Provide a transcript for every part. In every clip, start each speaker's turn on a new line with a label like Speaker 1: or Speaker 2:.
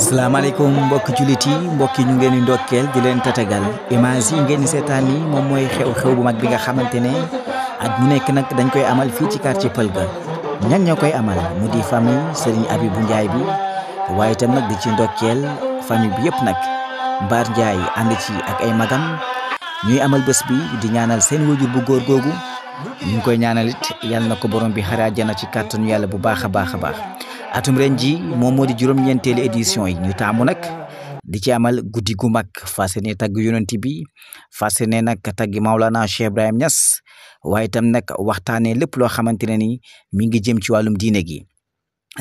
Speaker 1: Assalamualaikum mbokk jullit yi mbokk yi ñu ngeen di ndokkeel di leen tatagal image yi ngeen di seetaan ni moom mooy xew-xew bu mag bi nga xamante ne at mu nekk nag dañ koy amal fii ci quartier Peul ga ñan ñoo koy amal mu di famille Serigne Abibou Ndiaye bi waaye itam nag di ci ndokkeel famille bi yëpp nag Mbar Ndiaye ànd ci ak ay magam ñuy amal bés bi di ñaanal seen wajur bu góor googu ñu ngi koy ñaanalit yàlla na ko borom bi xare àjjana ci kàttanu yàlla bu baax a baax a baax atum ren ji moom moo di juróom-ñeenteelu édition yi ñu taamu nag di ci amal guddi gu mag fas yéene tagg yonent bi fas yéene nag tagg Maulana Cheikh Ibrahim Niass waaye itam nag waxtaanee lépp loo xamante ne ni mi ngi jëm ci wàllum diine gi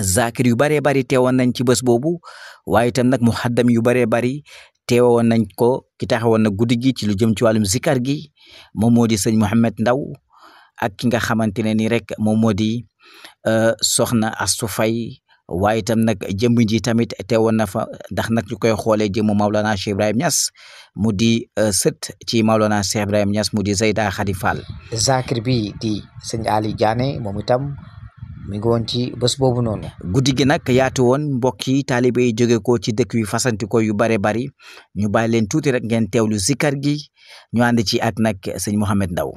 Speaker 1: zakir yu bëree bëri teewoon nañ ci bés boobu waaye itam nag muhaddam yu bëree bëri teewoon nañ ko ki taxawoon na guddi gi ci lu jëm ci wàllum zikar gi moom moo di sëñ Mouhamed Ndaw ak ki nga xamante ne ni rek moom moo di soxna Astou Faye waaye itam nag jëmb ji tamit teewoon na fa ndax nag ñu koy xoolee jëmu Maulana Cheikh Ibrahim Niass mu di sët ci Maulana Cheikh Ibrahim Niass mu di Zeyda Khady Fall zakir bi di sëñ Ali Diané moom itam mi ngi woon ci bés boobu noonu guddi gi nag yaatu woon mbokk yi taalibe yi jóge ko ci dëkk yu fasanti ko yu bare bari ñu bàyyi leen tuuti rek ngeen teewlu zikar gi ñu ànd ci ak nag sëñ Mouhamed Ndaw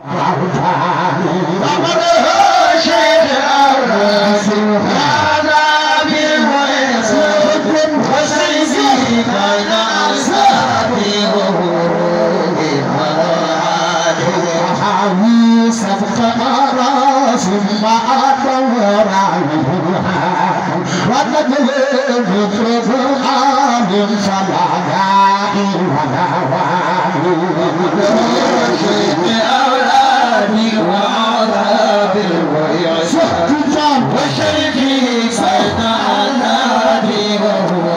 Speaker 1: ثم أدور عنها وتدل بفرض العالم فلا داعي ولا والي شيخ أولادي وعذاب الويعس وشيخي سيد أولادي وروحي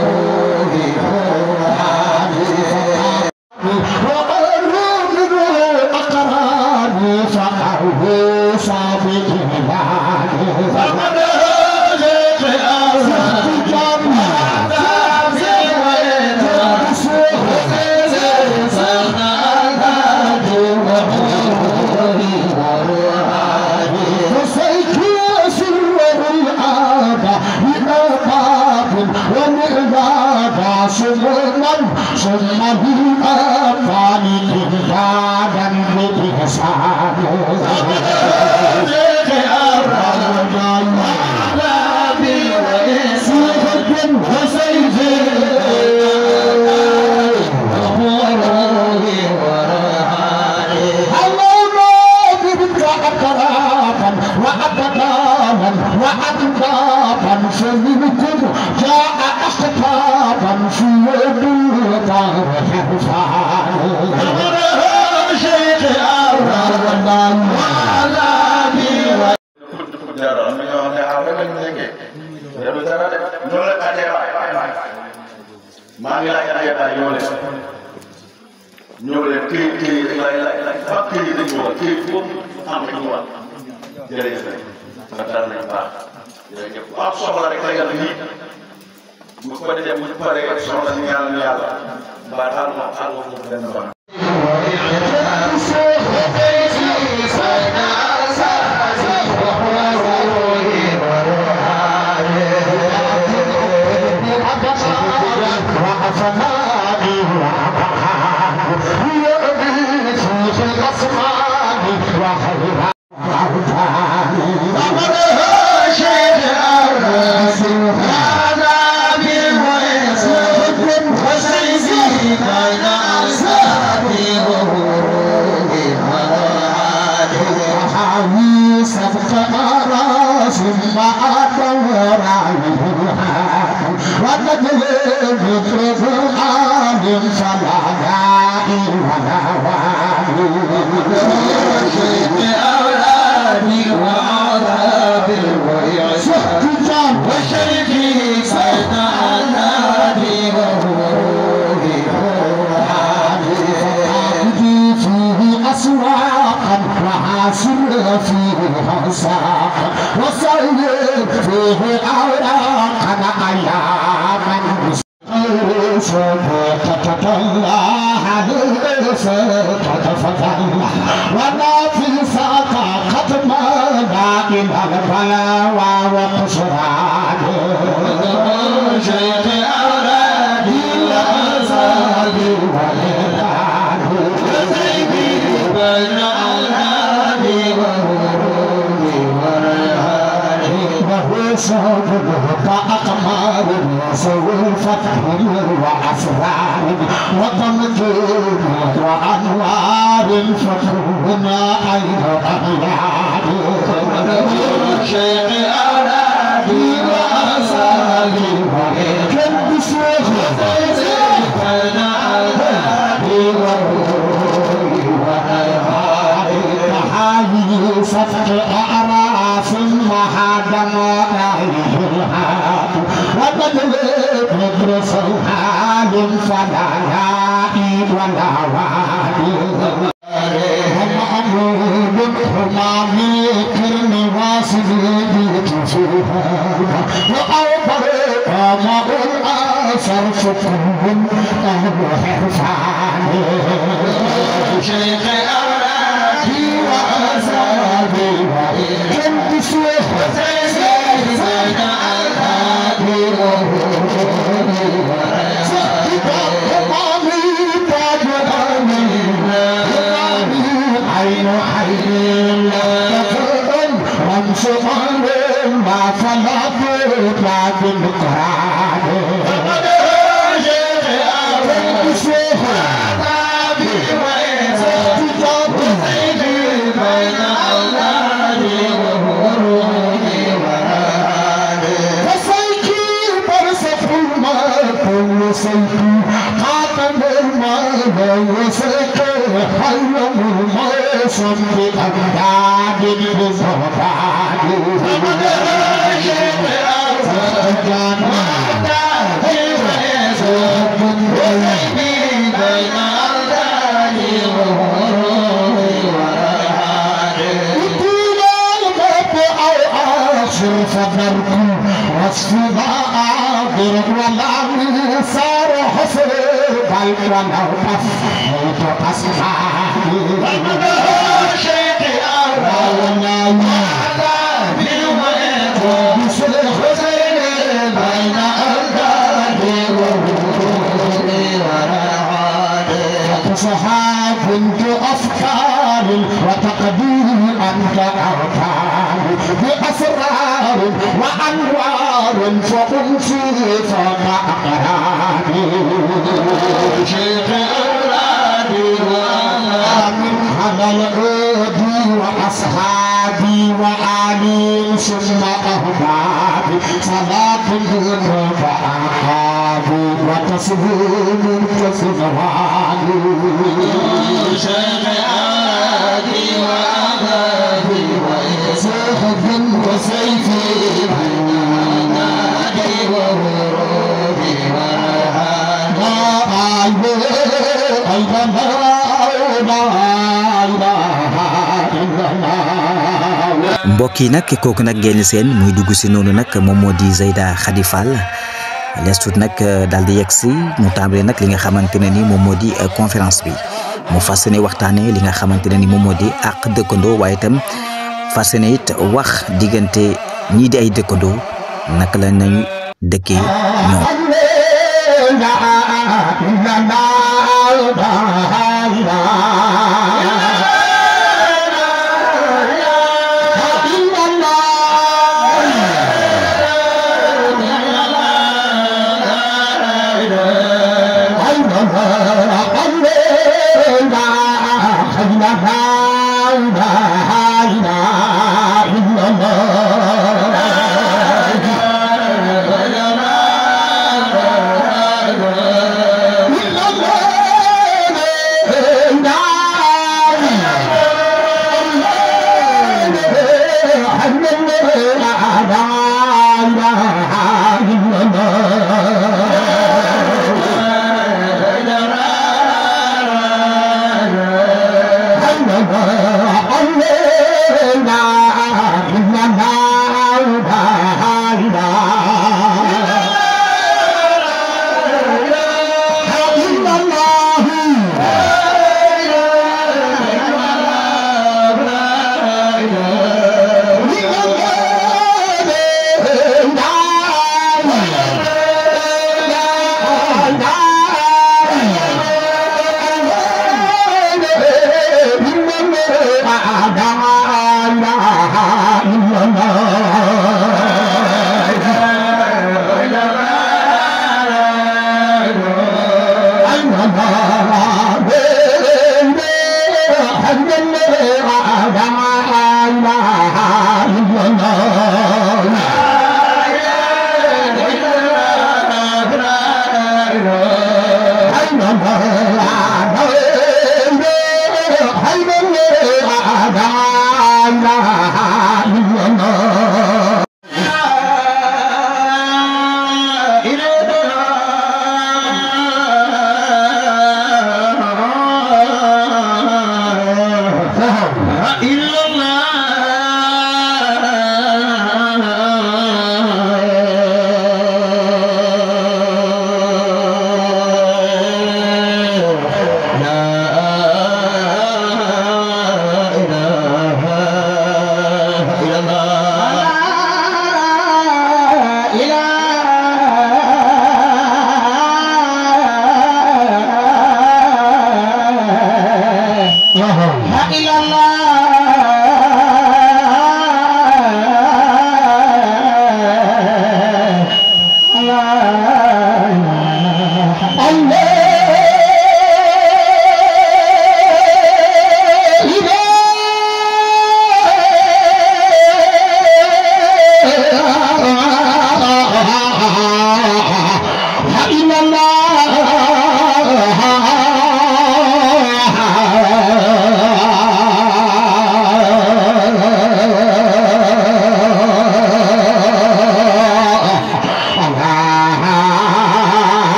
Speaker 2: البلاوى وقصران شيخ أولاد كأقمار سوى فتح وأسرار وتمكين وأنوار فتحنا أين أغيار شيخ أولادي وأسالي كم بشيخ بين أولادي وروحي ونهاري تحايي فتح أعراف وهدم وبدلت مدرس الحال فلا يائب ولا وادي هم عمود حمامي كرم واصل بيت فيها وأوبر قمر الأثر فتهم أهل حرفاني شيخ أولادي وأسابي كنت شيخ عين حين رمش ظلم ما فلت بعد القرآن شيخ أبي وإنت بين أولادي وروحي ورهاني وسيكي برسف الماء كل سيكي خاتم الماء وسيكي حلم الماء صنب أمداد بزهداد فبركم وصفنا عابر ولا صار حصر بل ولو تفحيت أسمعني شيخ أرانا وعلى بالوئت بشر حسين بين أولادي وروحي ورعادي وتصحاب كنت أفكار وتقدير أنت أركان بأسرار وأنوار فأنسي فما أقراني شيخ أولادي ومن على العودي وأصحابي وآلي ثم أهبابي صلاة وأعقابي وتسليم كسنواني شيخ أولادي وأبابي وسيف وسيفي نادي وهروبي ورهاني أيضا
Speaker 1: mbokk yi nag kooku nag ngeen seen muy dugg si noonu nag moom moo di Zeyda Khady Fall lees tuut nag daal di yegg si mu tàmbalee nag li nga xamante ne ni moom moo di conférence bi mu fas yéene waxtaanee li nga xamante ne ni moom moo di àq dëkkandoo waaye itam fas yéene it wax diggante ñii di ay dëkkandoo naka la nañu dëkkee ñoom.
Speaker 2: Allah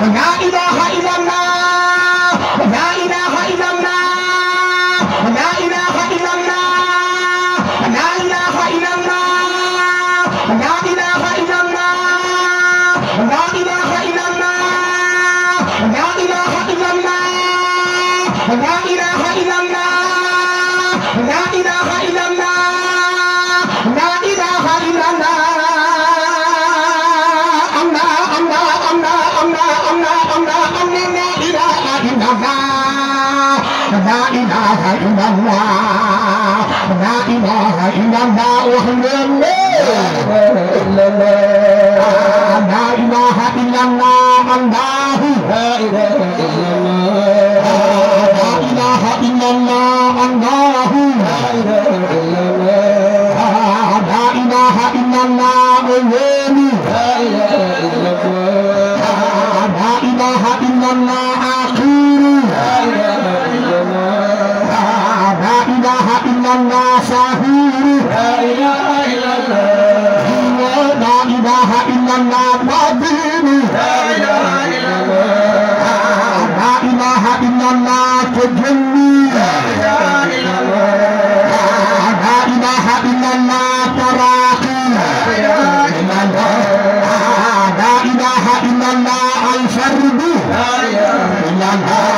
Speaker 2: لا إله إلا الله لا إله إلا الله لا إله إلا الله لا إله إلا الله لا إله إلا الله لا إله إلا الله لا إله إلا الله لا إله إلا الله لا إله إلا الله لا إله إلا الله لا إله إلا الله لا إله إلا الله وحده لا إله إلا الله الله لا إله إلا الله لا إله إلا الله الله لا إله إلا الله لا إله إلا الله لا إله إلا الله لا إله إلا الله آخر لا إله إلا الله لا إله إلا الله شهير لا إله إلا الله لا إله إلا الله مبين لا إله إلا الله لا إله إلا الله تجلي لا إله إلا الله لا إله إلا الله تراقي لا إله إلا الله لا إله إلا الله الفرد لا إله إلا الله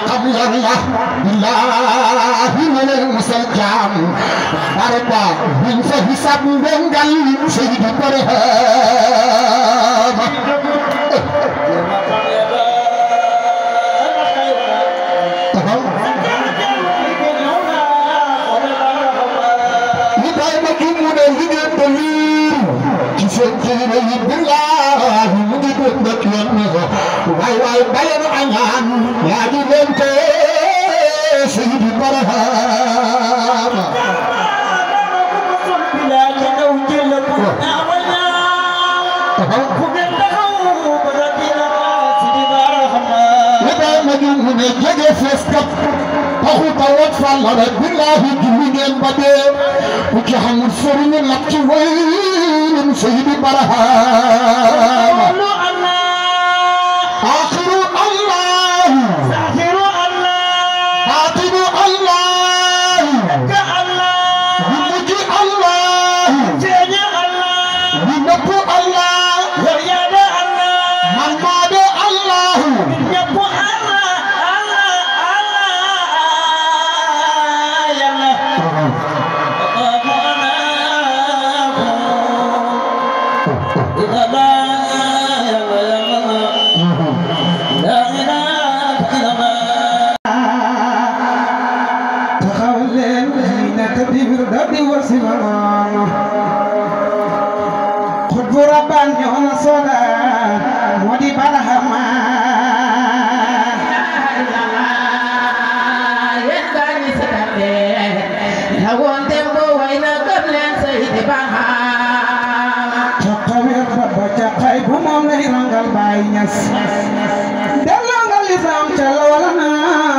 Speaker 2: قبل الله بالله من المسجع hisabu bengal Seydi Barhama Wai bayar angan ya di lente Seydi Barhama bila jauh jelas namanya bukan tahu berarti Seydi Barhama kita maju menjaga feskap tahu tawat falala billahi jumingen bade uki hamul sorun lakci wayin Seydi Barhama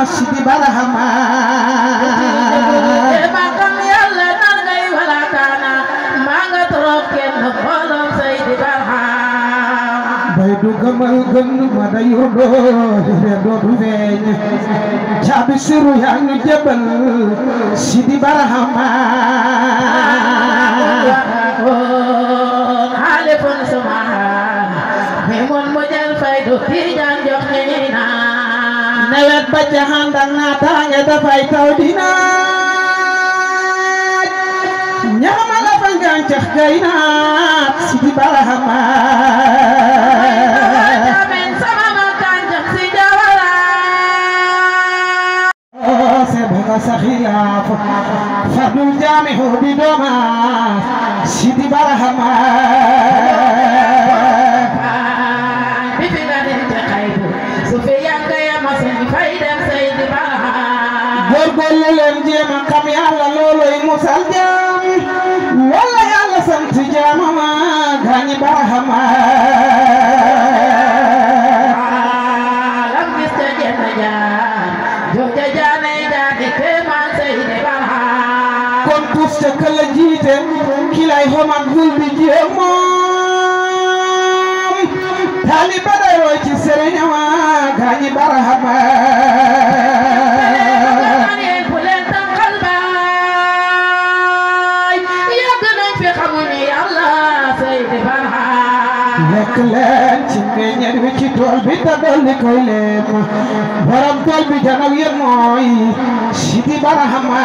Speaker 2: Seydi Barhama makam Yàlla nan ngay walataana maa nga torop kenn xoolom Seydi Barhama bay du gëmal gën ma da yurdo re dootu feeñ caabi siru yaa ñu jëbal Seydi Barhama halifun sumaha me mon mo jël fay do tiijaan jox ñi naa nawet ba jaxandang naataange dafay taw dinaaj ñaama la fa gàncax gay naat Seydi Barhama amen sama ma gàncax si jawara se bëgga sa xilaaf fardul jaamihu bi dooma Seydi Barhama bi fi nga dem te xaybu su fi yàgga yama seen fay dem Seydi Barhama góorgóorlu leen jéem a xam Yàlla looloy musal jaam wala Yàlla sant jaamama gaañi Barhama lam gis ca jenn jaam jooja jaanay jaani kéemaan Seydi Barhama kon tus ca kala jiite kilay homat gul bi jéem moom taaliba day roy ci sëriñama gaañi Barhama bu leen tànqal baay yàgg nañ fi xamuñu Yàlla Seydi Barhama lekk leen ci meññeet wi ci tool bi te dolli koy leem borom tool bi janaw yéen mooy Seydi Barhama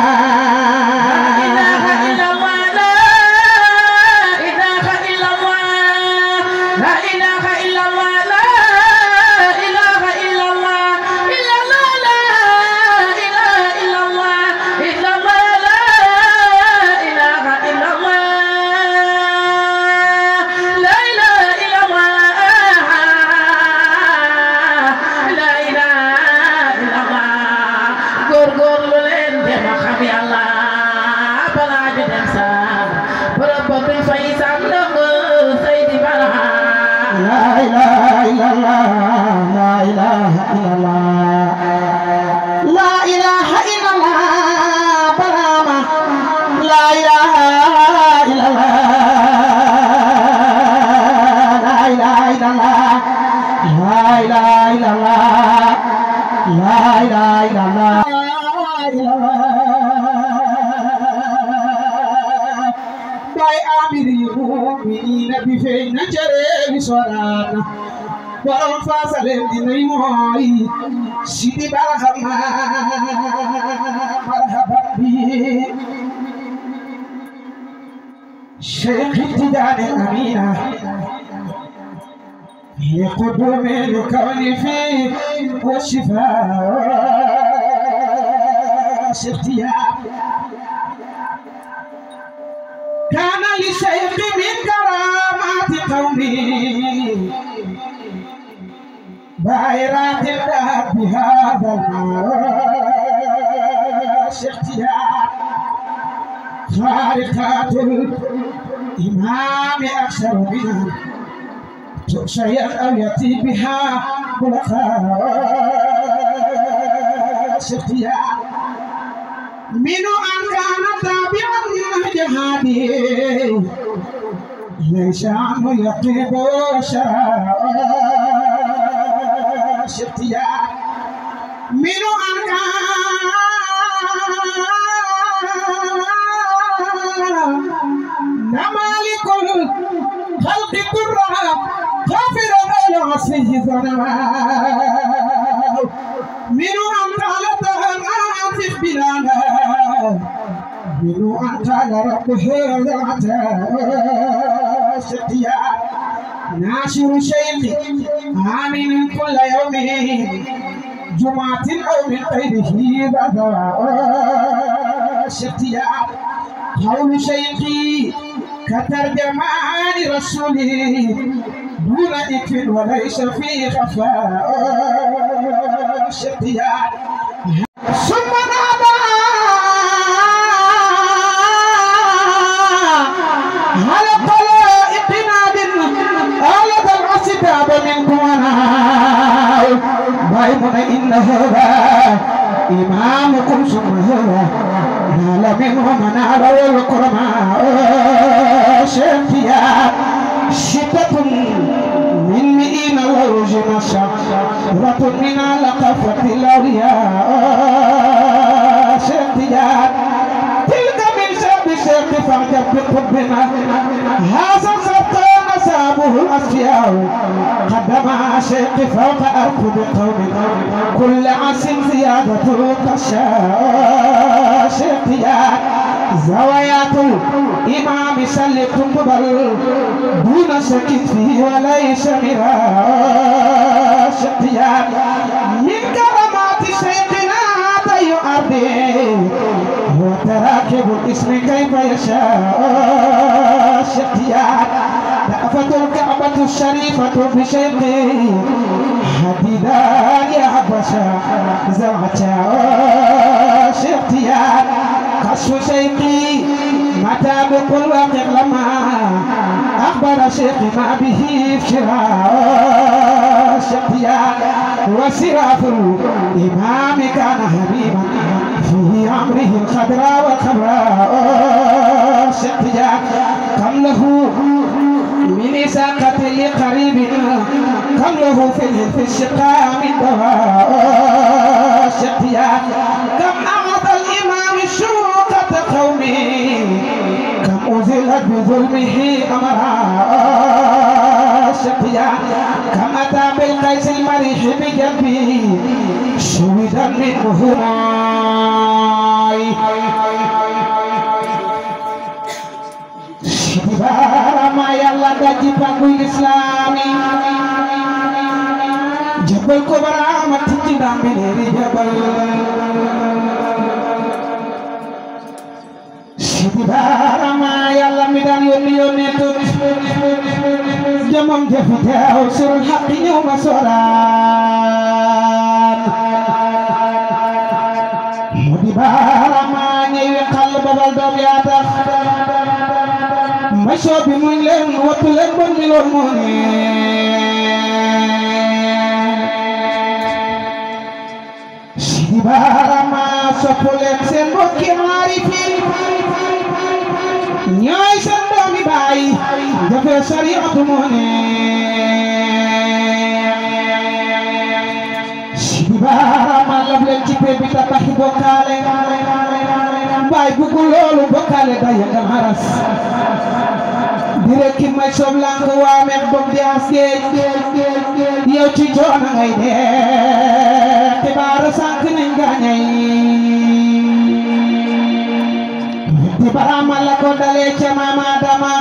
Speaker 2: borom faasalen dinay mooy Seydi Barhama marhaban bi شيخ ابتداء أمينة في قدوم الكون فيه والشفاء اختيار كان لشيخ من كرامات قومي بائرات الذهب بهذا المعاش اختيار خارقات الإمام أكثر منها تؤشير أو يأتي بها ملخاش اختيار من أن كان تابعا لجهادي ليس عنه يطيب شراش اختيار من أن كان مالك الخلق كرها غافر العصي ظلماء من أن قال تهاناتف بلانا من أن قال ربه العتاش اختيار ناشر شيخ آمن كل يوم جمعة أو من غيره ذاش اختيار قول شيخي كترجمان رسولي دون إكل وليس في خفاء اختيار ثم نادى على طلائق ناد آلة العصباب منكم أنا بايمون إن هذا إمامكم ثم هذا نال منه منار والكرماء شفيا شدة من مئين ووجنا شرة من لقفة الأولياء شفيا تلك من شاب شيخ فاعجب بقربنا هذا سبق نسابه الأصفياء قدم شيخ فوق أركب قوم كل عاص زيادة كالشاء شفيا زوايات الإمام سلكم قبل دون شك فيه وليس مراش اختيار من كرامات شيخنا تي أرضي هو تراكب الاسم كيف يشاء اختيار دعفة الكعبة الشريفة بشيخه حديدان يا حبشا زوجة اختيار كشف شيخي متى بقل واقع لما أخبر شيخنا به افتراء اختيار وسراف الإمام كان حبيبا في أمره الخضراء والخضراء اختيار كم له من إساقة لقريب كم له في الشقاء من دواء اختيار كم أعطى الإمام شوقة قومه كم أزلت بظلمه أمرا اختيار كم أتى بالقيس المريح بجنبه شهدا منه Bara ma yalla daji panggu islami jabal ko barama tijji dambi leri jabal Sidi bara ma yalla mi dan yoni tut jamam jafite aw surul haqqi yawma soran Mudi bara ma ñewi xal babal dom ya tax ma soobi muñ leen wattu leen bon mi loon moo ne Sidi Bara ma soppu leen seen mbokki maarifi ñooy seen doomi baay jafe sariatu moo ne Sidi Bara ma lab leen ci pee bi tabaxi bokkaale baay buggu loolu bokkaale day yëngal haras dire ki may soblang ko wa mek bom di aske yow ci joona ngay de xibaar sank nañ gañay di barama la ko dale ca mama dama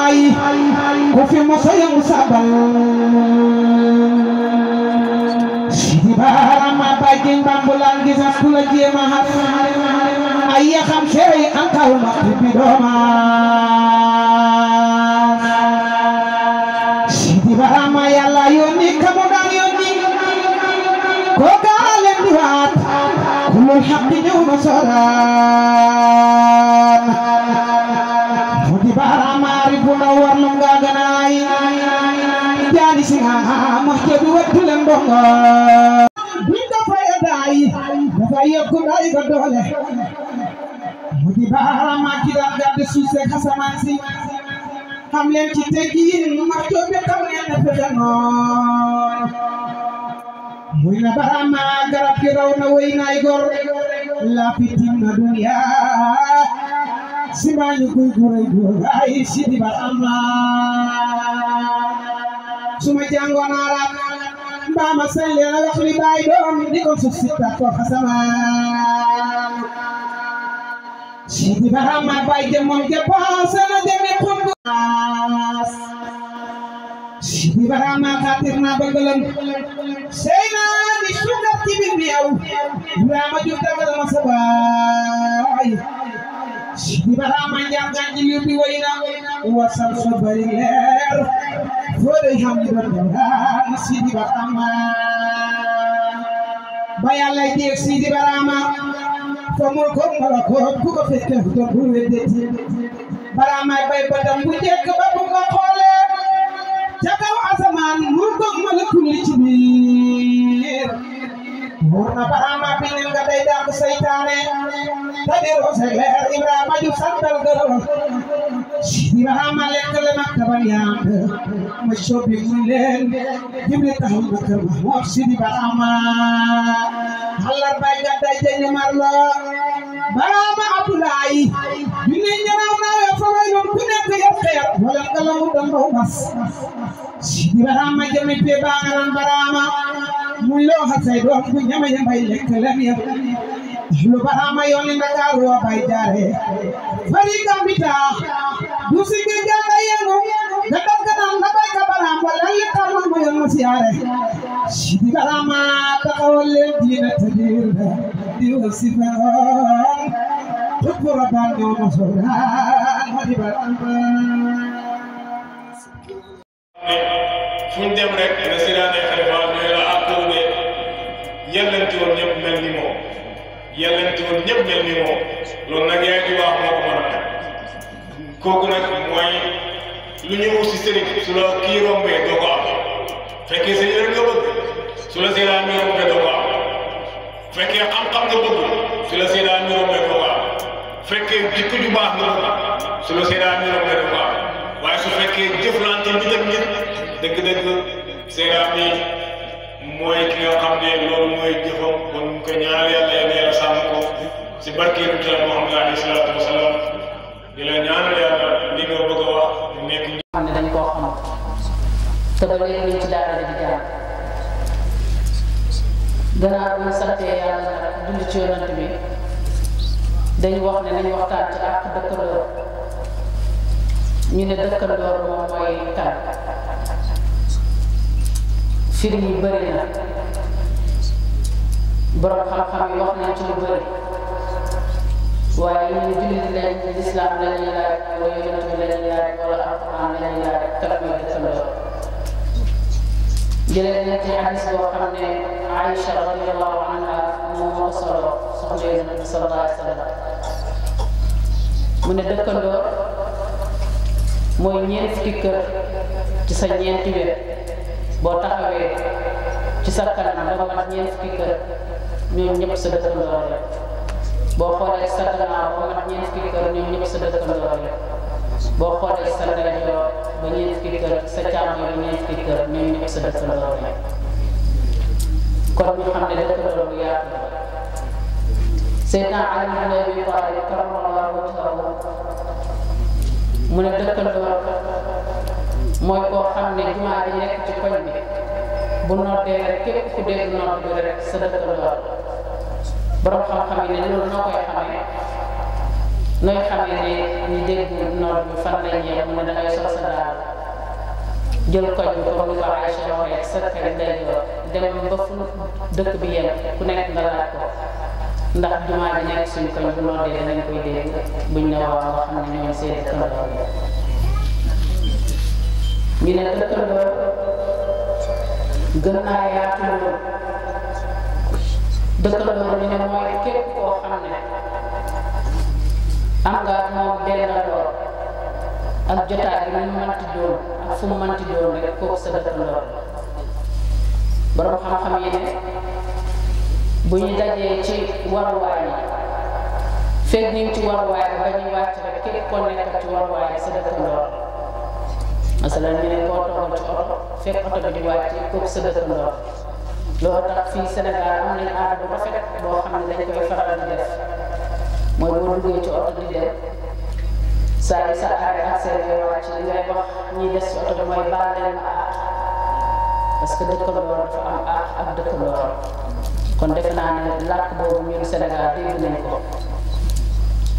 Speaker 2: Abdoulaye ku fi moso yëngu sabal Sidi Barama bay jeng bambulaan gisas ku la jéema xas ay yaxam sey ankaw ma bi dooma Sidi Barama yàlla yónni kamu daan yónni ko gaalem di waat kulul xaqi ñëw na soraan Sidi Barama ribu na war lu nga ganaay jaani si nga mox jebi wattu leen ndongo buñ dafay daay dafay yokku daay ba doole Sidi Barama ki daan gàdde suuse xasamaan si xam leen ci teggiin mox jebi xam leen ne fexe noon muy na Barama garab gi raw na way naay gor la fitim na dunya simañu kuy guray ay Sidi Barama suma jàngoon arab mbaa ma sañ leen a wax li baay doom di ko suuf si tax ko xasamaan Sidi Barama baay jëmmam jëppaase na jëmi xumbaas Sidi Barama xaatir na bëggalam sey naa ni suukar ci biir mi yow Ibrahima jur dagal ma sa baay Sidi Barama njàngaan ji liw bi way na wasal so bari leer foo dey xam ni doon dem Sidi Barama ba yàlla jéeg Sidi Barama fa mul ko malakoot ku ko fekke doon bu weddeti Barama bay bëtam bu jekk ba bu ko xoole ca kaw asamaan mul ko malakul li ci biir wóor na Barama bi ne nga day dàq seytaane ta di roose leer Ibrahima ju santal gërëm Sidi Barama lekk le nag taban yàgg ma soobi mu leen Jibril taxaw na kër ma moom Sidi Barama xalar bay gàdday jeñu marlo Barama Abdoulaye ju ne ñanaaw naawe fa way noon ku nekk yëpp xeer wala ngalamu dambaw mas Sidi Barama jëmi pe baangaran Barama mu loo xa say doom bu ñama ñambay lekk lem yëpp lu Barama yooni Ndakaaru wa bay jaare fari gambita du sigi jamba yengu ga dagganam na bay ka Barama lalli tama mo yoon siyaare Sidi Barama taxawal leen diina tadir di wasifaroon tukku rabaan ñoo ma soodaan Sidi Barama
Speaker 3: fuñ dem rek na siraane xalifa ñooy la àqoo de yellanti woon ñëpp mel ni moom yellanti woon ñëpp mel ni moom loolu nag yaay di wax moo ko mën a def kooku nag mooy lu ñu wut si sëriñ su la kii rombee doo ko am fekkee sa yére nga bëgg su la siraan mi rombee doo ko am fekkee xam-xam nga bëgg su la siraan mi rombee doo ko am fekkee jikko ju baax nga bëgg su la siraan mi rombee doo ko am waaye su fekkee jëflante nit ak nit dëgg-dëgg siraan mi mooy ki nga xam ne loolu mooy jëfam kon ko ñaanal yàlla yàlla sàmm ko si barkeelu ci Muhammad alayhi salaatu wa salaam di la ñaanal yàlla li nga bëgg a wax mu nekk
Speaker 4: xam ne dañ koo xam te ba léegi ñu ci daara di jaar gannaaw bi ñu santee yàlla julli ci yonent bi dañu wax ne nañu waxtaan ci àq dëkkandoor ñu ne dëkkandoor moom mooy kan firi yi bëri na borom xam-xam yi wax nañ ci lu bëri waaye ñu ne jullit lañ lislaam la ñuy laaj wala yonent bi la ñuy laaj wala alquran la ñuy laaj kan mooy dëkkandoor jëlee nañ ci hadis boo xam ne Aïcha radiyallahu anha moom moo solo soxna yonent bi sallallahu alayhi wa sallam mu ne dëkkandoor mooy ñeent fukki kër ci sa ñeenti wet boo taxawee ci sa kanam ba mat ñeent fukki kër ñoom ñëpp sa dëkkandoor la boo xoolee sa gannaaw ba mat ñeent fukki kër ñoom ñëpp sa dëkkandoor la boo xoolee sa ndeyjoor ba ñeent fukki kër sa càmmoñ ba ñeent fukki kër ñoom ñëpp sa dëkkandoor la kon ñu xam ne dëkkandoor bu yaatu la Seydina Ali ibn Abi Talib karramallahu wajhahu mu ne dëkkandoor mooy koo xam ne jumaa ji nekk ci koñ bi bu noddee rek képp ku dégg nodd bi rek sa dëkkandoor borom xam-xam yi ne loolu noo koy xamee nooy xamee ne ñu dégg noor bi fan lañ yem mu ne dangay sol sa daal jël koñ bi comme ni ko Aïcha waxee sa xel day joor dem ba fu dëkk bi yem ku nekk nga laaj ko ndax jumaa ji nekk suñ koñ bu noddee danañ koy dégg buñ ne waaw nga xam ne ñoom seen dëkkandoo ñu ne dëkkandoo gën naa yaatu loolu dëkkandoo ñu ne mooy képp koo xam ne am nga moom benn door ak jotaay bi mu mënti doon ak fu mu mënti doon rek kooku sa dëkkandoo borom xam-xam yi ne bu ñu dajee ci waruwaay yi fekk ñu ngi ci waruwaay ba ñuy wàcc rek képp koo nekk ci waruwaay sa dëkkandoo masalan ñu ne koo toogal ci oto fekk oto bi di wàcc kooku sa dëkkandoo loolu tax fii Sénégal am nañ aada bu rafet boo xam ne dañ koy faral di def mooy boo duggee ci oto di dem saa yi sa aada ak seen ngay wàcc li ngay wax ñiy des ci oto bi mooy baal leen ma aar parce que dëkkandoo dafa am aar ak dëkkandoo kon defe naa ne làkk boobu ñun Sénégal dégg nañ ko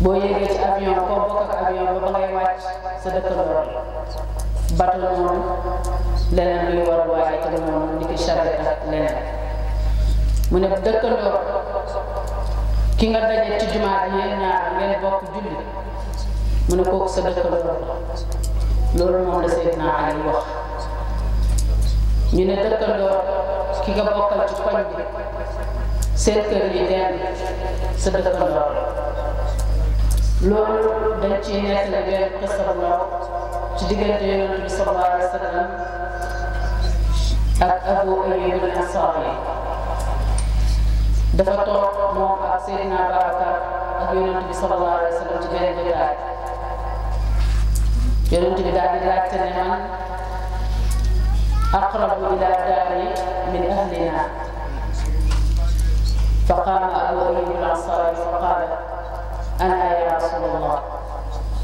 Speaker 4: boo yéegee ci avion koo bokk ak avion ba ngay wàcc sa dëkkandoo bato noonu leneen luy war a waaye te noonu ni ki charrette ak leneen mu ne dëkkandoo ki nga daje ci jumaa ji yéen ñaar ngeen bokk julli mu ne kooku sa dëkkandoo loolu moom la Seydina Ali wax ñu ne dëkkandoo ki nga bokkal ci koñ bi seen kër yi den sa dëkkandoo loolu dañ ciy nettali benn xisa bu ndaw ci diggante Yonent bi sallallahu alayhi wa sallam ak Abu Ayyub al-Ansari dafa toog moom ak Seydina Babacar ak Yonent bi sallallahu alayhi wa sallam ci benn jotaay Yonent bi daal di laajte ne man aqrabu ila daari min ahlina fa qaama Abu Ayyub al-Ansari fa qaala ana ya Rasulallah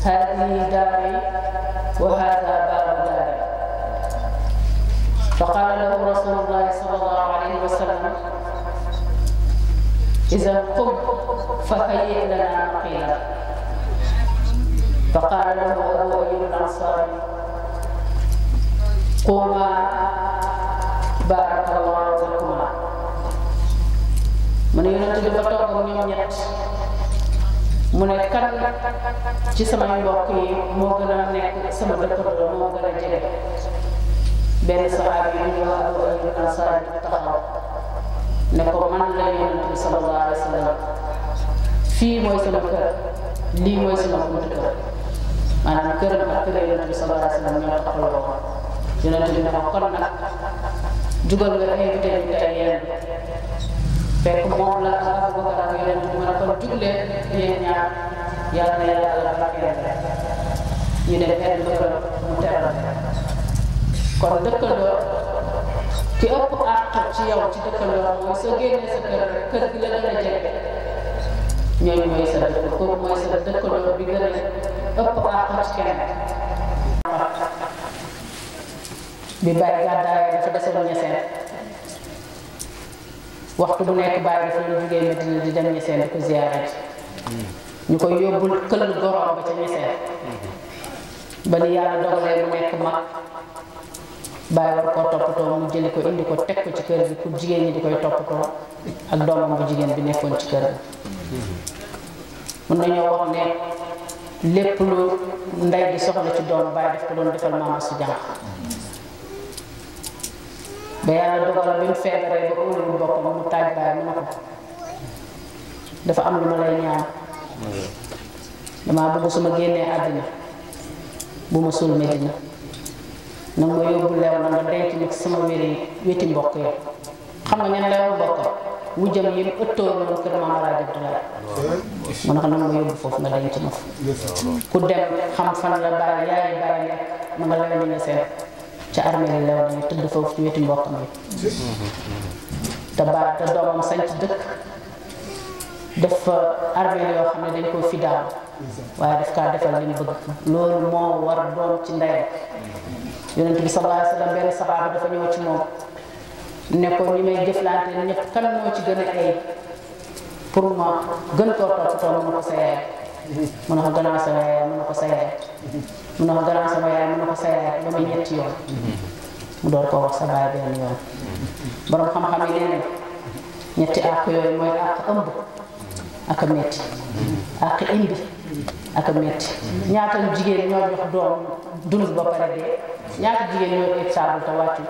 Speaker 4: hadihi daari wa hada baabu daari fa qaala lahu Rasulullah sallallahu alayhi wa sallam إذا قم فهيئ لنا مقيلا فقال له أبو أيوب الأنصاري قوما بارك الله لكما من Yonent bi dafa toog ak ñoom ñett mu ne kan ci sama mbokk yi moo gën a nekk sama dëkkandoo moo gën a jege benn saxaabi yi ñu wax Abu Ayyub al-Ansari taxaw ne ko man la Yonent bi sallallahu alayhi wa sallam fii mooy sama kër lii mooy sama buntu kër maanaam këram ak kër Yonent bi sallallahu alayhi wa sallam ñoo taxawloo ko Yonent bi ne ko kon nag jugal nga invité ñu tey yéen fekk moom la ak Abubakar ak Yonent bi mu ne kon juglee yéen ñaar yàlla na yàlla barkeel ñu ne benn bëgg mu teral kon dëkkandoo ki ëpp àq ci yow ci dëkkandoo mooy soo génnee sa kër gi la gën a jege ñooñu mooy sa dëkk kooku mooy sa dëkkandoo bi gën a ëpp àq ci kenn. bi Baye gàddaay dafa desoon Ñaseen waxtu bu nekk Baye dafa ñu jógee Medina di dem Ñaseen di ko ziyaare ñu koy yóbbul këll gorom ba ca Ñaseen ba ni yàlla dogalee mu nekk mag Baye war koo toppatoo mu jëli ko indi ko teg ko ci kër gi pour jigéen ñi di koy toppatoo ak doomam bu jigéen bi nekkoon ci kër gi mën nañoo wax ne lépp lu ndey di soxla ci doom Baye daf ko doon defal maama su jànq ba yàlla dogal bi mu feebaree ba óoluwul boppam mu taaj Baye mu ne ko dafa am lu ma lay ñaan damaa bëgg su ma génnee àddina bu ma suul Medina nag ma yóbbu leew na nga denc nag sama weti mbokk yi xam nga ñan leew mbokk wujjam yi mu ëttoo noonu kër Maam Alaaji Abdoulaye mu ne ko nag ma yóbbu foofu nga denc ma fa ku dem xam fan la Baye yaay Baye nekk ma nga leew ñu ne seen ca armée li leew nañu tëdd foofu ci weti mbokkam yi te Baye te doomam sañ ci dëkk def fa armée yoo xam ne dañ koo fi daaw waaye daf kaa defal li mu bëgg loolu moo war doom ci ndeyam Yonent bi sallallahu alayhi wa sallam benn saxaaba dafa ñëw ci moom ne ko ñi may jëflante ñëpp kan moo ci gën a ay pour ma gën koo toppatoo mu ne ko sa yaay mu ne ko gannaaw sama yaay mu ne ko sa yaay mu ne ko gannaaw sama yaay mu ne ko sa yaay ba muy ñetti yoon mu door koo wax sa baay benn yoon borom xam-xam yi nee nañ ñetti àq yooyu mooy àq ëmb ak a metti àq indi ak a metti ñaata jigéen ñoo jox doom dund ba pare dee ñaata jigéen ñoo ëpp saabu te wàccu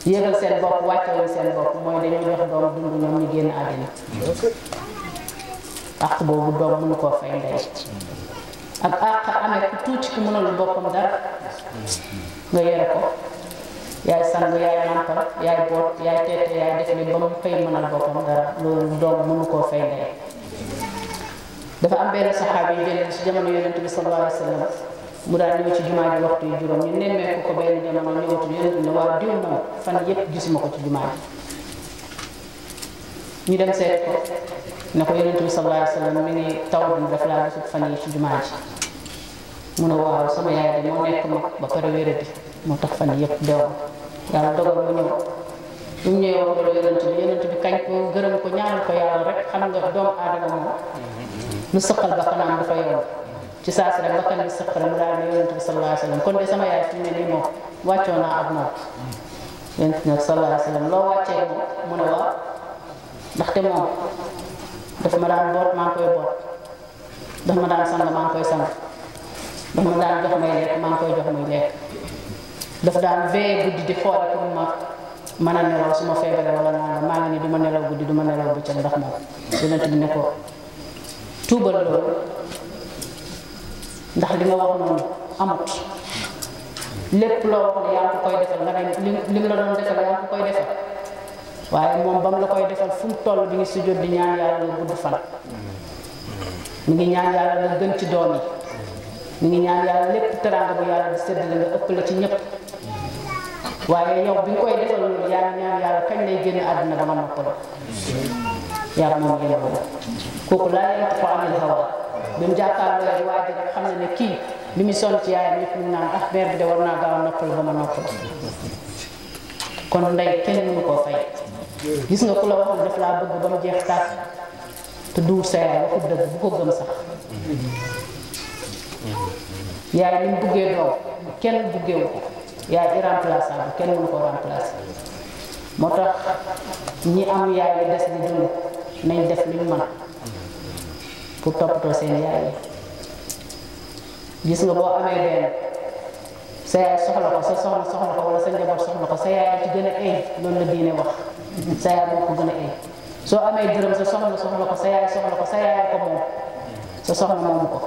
Speaker 4: yéegal seen bopp wàccewuñ seen bopp mooy dañoo jox doom dund ñoom ñu génn àddina àq boobu doom mënu koo fay ndey ak àq amee ku tuuti ku mënul boppam dara nga yore ko yaay sang yaay nàmpal yaay boot yaay teete yaay def li ba mu xëy mënal boppam dara loolu doom mënu koo fay ndey dafa am benn saxaabi yu jëlee ci jamono yonent bi sallallahu alayhi wa sallam mu daal ñëw ci jumaa ji waxtu yu juróom ñu nemmeeku ko benn jamono ñëwatu yonent bi ne waaw diw moom fan yëpp gisuma ko ci jumaa ji ñu dem seet ko ne ko yonent bi sallallahu alayhi wa sallam mi ngi taw bi daf laa gisut fan yi ci jumaa ji mu ne waaw sama yaay de moo nekk mag ba pare wéradi moo tax fan yëpp dew yàlla dogal mu ñëw bu mu ñëwee wax loolu yonent bi kañ ko gërëm ko ñaanal ko yàlla rek xam nga doomu aadama moom lu sëqal bakkanam dafa yomb ci saa si rek bakkan bi sëq rek mu daal ne yonent bi sallallahu alayhi wa sallam kon de sama yaay fi mu ne nii moom wàccoo naa ak moom yonent bi nag sallallahu alayhi wa sallam loo wàccee moom mu ne waaw ndaxte moom dafa ma daan boot maa ngi koy boot dafa ma daan sang maa ngi koy sang dafa ma daan jox may lekk maa ngi koy jox muy lekk dafa daan veillé guddi di xoole pour ma mën a nelaw su ma feebaree wala naan maa ngi ni du ma nelaw guddi du ma nelaw bëccëg ndax moom yonent bi ne ko tuubal loolu ndax li nga wax noonu amut lépp loo wax ne yaa ngi ko koy defal nga ne li mu la doon defal yaa ngi ko koy defal waaye moom ba mu la koy defal fu mu toll bi ngi sujjóot di ñaan yàlla nga gudd fan mi ngi ñaan yàlla nga gën ci doom yi mi ngi ñaan yàlla lépp teraanga bu yàlla di séddale nga ëpp la ci ñëpp waaye yow bi nga koy defal loolu yaa ngi ñaan yàlla kañ lay génn àdduna ba nga noppaloo yàlla moom yéen ko kooku laa yent ko amil hawa bi mu jàkkaarloo waa ji rek xam na ne kii li muy sonn ci yaayam yëpp ñu naan ah mère bi de war naa gaaw a noppal ba ma noppal kon ndey kenn mënu koo fay gis nga ku la waxoon daf laa bëgg ba mu jeex tàkk te duur sa yaay waxut dëgg bu ko gëm sax yaay ni mu buggee doom kenn buggeewu ko yaay irremplaçable kenn mënu ko remplacer moo tax ñi am yaay yi des di dund nañ def luñ mën pour toppatoo seen yaay yi gis nga boo amee benn sa yaay soxla ko sa soxna soxla ko wala sa njaboot soxla ko sa yaay ci gën a ay loolu la diine wax sa yaay moo ko gën a ay soo amee dërëm sa soxna soxla ko sa yaay soxla ko sa yaay ko moom sa soxna moomu ko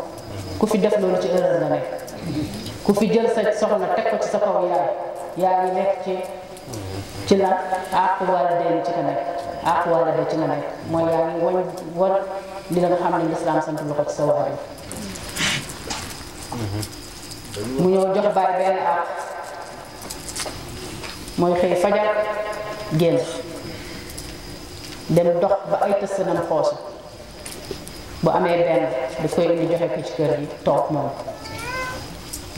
Speaker 4: ku fi def loolu ci erreur nga nekk ku fi jël sa soxna teg ko ci sa kaw yaay yaa ngi nekk ci lan àq wala dee ci nga nekk àq wala dee ci nga nekk mooy yaa ngi wañ li la nga xam ne lislaam sant la ko ci sa waajur mu ñëw jox baay benn àq mooy xëy fajar génn dem dox ba ay tëssanam xoosu bu amee benn daf koy indi joxe ko ci kër gi toog moom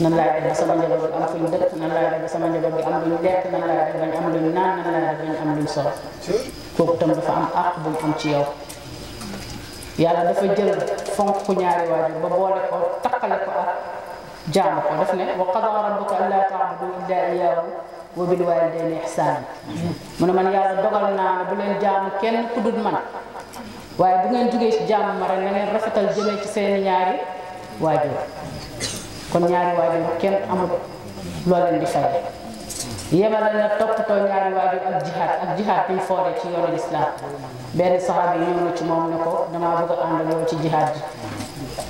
Speaker 4: nan laay def ba sama njaboot bi am fuñ dëkk nan laay def ba sama njaboot bi am luñ lekk nan laay def bañ am luñ naan nan laay def bañ am luñ sol kooku tam dafa am àq bu mu am ci yow yàlla dafa jël fonk ku ñaari waajur ba boole ko takkale ko ak jaamu ko daf ne wa qadaa rabbuka allaa ta'budu illaa iyyaahu wa bil waalidayni ihsaanan mu ne man yàlla dogal naa ne bu leen jaamu kenn ku dul man waaye bu ngeen jógee ci jaamu ma rek na ngeen rafetal jëmee ci seeni ñaari waajur kon ñaari waajur kenn amul loo leen di fay yemale na toppatoo ñaari waajur ak jihaad bi ñu fooree ci yoonu lislaam benn saxaabi yi ñëw na ci moom ne ko damaa bëgg a ànd ak yow ci jihaad ji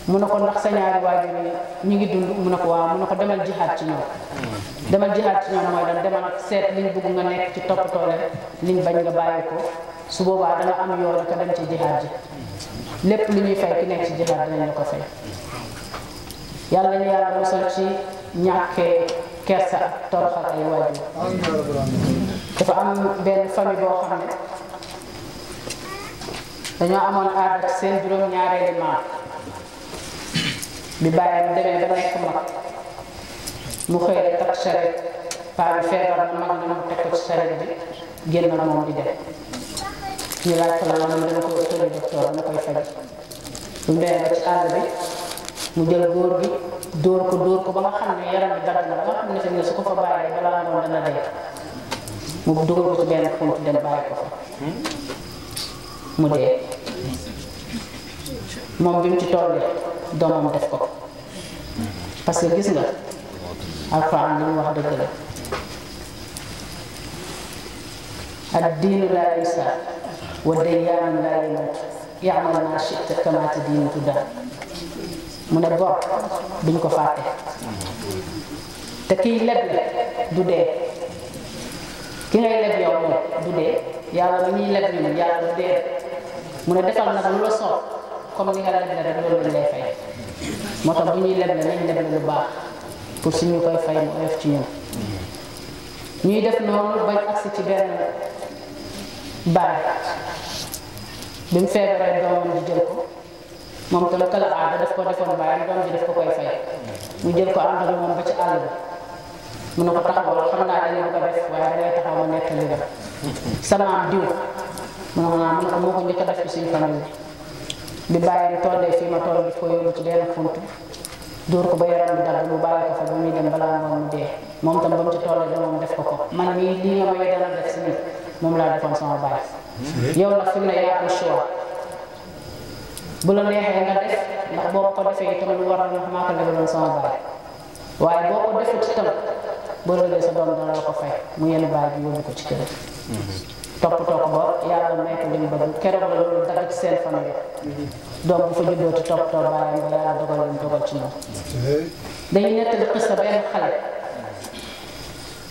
Speaker 4: mu ne ko ndax sa ñaari waajur yi ñu ngi dund mu ne ko waaw mu ne ko demal jihaad ci ñoom demal jihaad ci ñoom mooy lan demal seet liñ bëgg nga nekk ci toppatoo leen liñ bañ nga bàyyi ko su boobaa danga am yoon ko dem ci jihaad ji lépp lu ñuy fay ki nekk ci jihaad dinañ la ko fay yàlla ñu yàlla mosal ci ñàkkee kersa ak toroxal ay waajur dafa am benn famille boo xam ne dañoo amoon aada ak seen juróom-ñaareeli maam bi bàyyam demee ba nekk mag mu xëy rek takk saret paa bi feebar na mag na mu teg ko ci saret bi génn moom di dem ñu laaj ko la mu dama ko ëttali docteur na koy faj bu demee ba ci àll bi mu jël góor gi dóor ko ba nga xam ne yaram bi dagg na ba nga xam ne fi ne su ko fa bàyyee balaa ngoon dana dee mu dugal ko ci benn xunt dem bàyyi ko fa mu dee moom bi mu ci tollee doomam def ko parce que gis nga alxuraan li mu wax dëgg la ad-diinu laa yusaa wa dayyaanu laa yamuut ya'mal maa shi'ta kamaa tadiinu tudaan mu ne bor duñ ko fàtte te kiy leble du dee ki ngay leb yow moom du dee yàlla mi ñuy leb ñun yàlla du dee mu ne defal nag lu la soob comme ni nga leble rek loolu lañ lay fay moo tax bu ñuy leble nañ leble lu baax pour suñu koy fay mu oyof ci ñun ñuy def noonu bañ agsi ci benn baay bi mu feebaree doomam di jël ko moom tam kala aada daf ko defoon baayam doom ji daf ko koy fay mu jël ko ànd ak moom ba ci àll bi mu ne ko taxawal xam naa dañu ko def waaye dangay taxaw ma nettali la sama am diw mu ne ko moo ko njëkk a def ci suñu famille bi bàyyam tollee fii ma toll bi ko yóbbu ci benn xunt dóor ko ba yaram bi dagg mu bàyyi ko fa ba muy dem balaa ngoon mu dee moom tam ba mu ci tollee doomam def ko man mii lii nga may dana def si nit moom laa defoon sama baay yow nag fi mu ne yaa am choix bu la neexee nga def ndax boo ko defee itam lu war a ndax maa ko lebaloon sama baay waaye boo ko defut itam boo lëgee sa doom dana la ko fay mu yenn baay bi yóbbu ko ci kër toppatoo ko ba yàlla may ko li mu bëgg keroog la loolu dagg ci seen famille doom bu fa juddoo te toppatoo baayam ba yàlla dogal li mu dogal ci moom dañuy nettali xista benn xale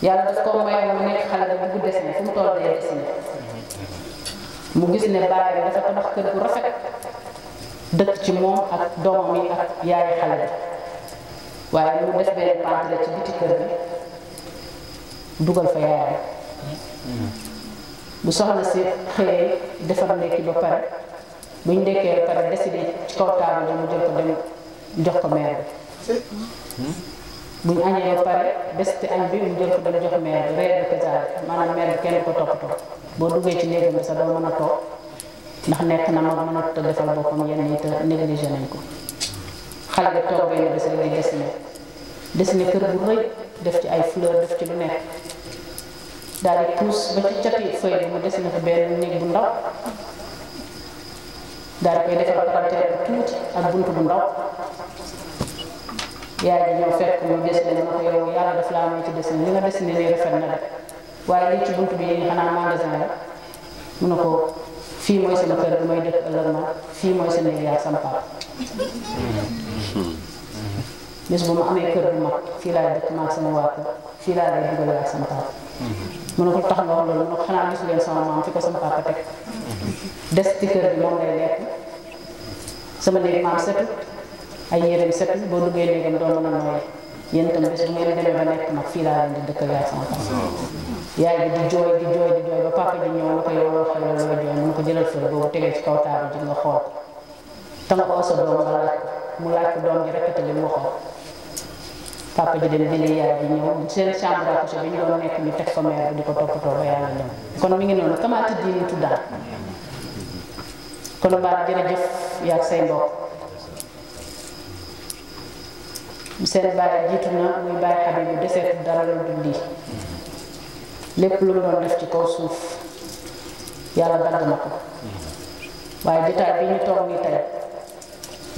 Speaker 4: yàlla daf ko mayoon mu nekk xale bu bugg dessiné fu mu toll dee dessiné mu gis ne baayam dafa tabax kër gu rafet dëkk ci moom ak doomam yi ak yaayi xale bi waaye mu def benn pantre ci biti kër gi dugal fa yaayam bu soxna si xëyee defar ndekki ba pare buñ ndekkee ba pare décidé ci kaw taabal bi mu jël ko dem jox ko meer bi buñ añee ba pare besti añ bi mu jël ko dem jox meer bi reer bi kasaare maanaam meer bi kenn ko toppatoo boo duggee ci néegam bi sax doo mën a toog ndax nekk na mag mënut a defal boppam yenn yi te négligé nañ ko xale bi toog benn bés rek di dessiné kër bu rëy def ci ay fleur def ci lu nekk daal di puus ba ci cati feuille bi mu dessiné fa benn néeg bu ndaw daal di koy defal palanteer bu tuuti ak bunt bu ndaw yaay ji ñëw fekk mu dessiné na ko yow yàlla daf laa may ci dessiné li nga dessiné nii rafet na de waaye lii ci bunt bi yéen xanaa magasin la mu ne ko fii mooy sama kër bi may dëkk ëllëg ma fii mooy sa néeg yaa sama papa bés bu ma amee kër bu mag fii laay dëkk maag sama waa kër fii laa lay dugal ak sama papa mu ne ko tax nga wax loolu mu ne ko xanaa gis leen sama maam fi ko sama papa teg des ci kër bi moom lay lekk sama néeg maam setu ay yéreem setu boo duggee néegam doo mën a nooyee yéen itam bés bu ngeen demee ba nekk mag fii laa leen di dëkk ak sama papa yaay bi di jooy ba papa ji ñëw na ko yow loo xëy looy jooy mu ne ko jëlal fële boobu tegee ci kaw taabal ji nga xool te nga oo sa doom nga laaj ko mu laaj ko doom ji répété li mu waxoon papa ji dem jëlee yaay bi ñëw seen chambre à coucher bi ñu doon nekk ñu teg fa mère bi di ko toppatoo ba yàlla ñëw kon mi ngi noonu kamaati diini tuddaan kon mbaa jërëjëf yaag say mbokk seen baay jiitu na muy baay xabi bu deseetu dara lu dul lii lépp lu mu doon def ci kaw suuf yàlla dagg na ko waaye jotaay bi ñu toog nii tey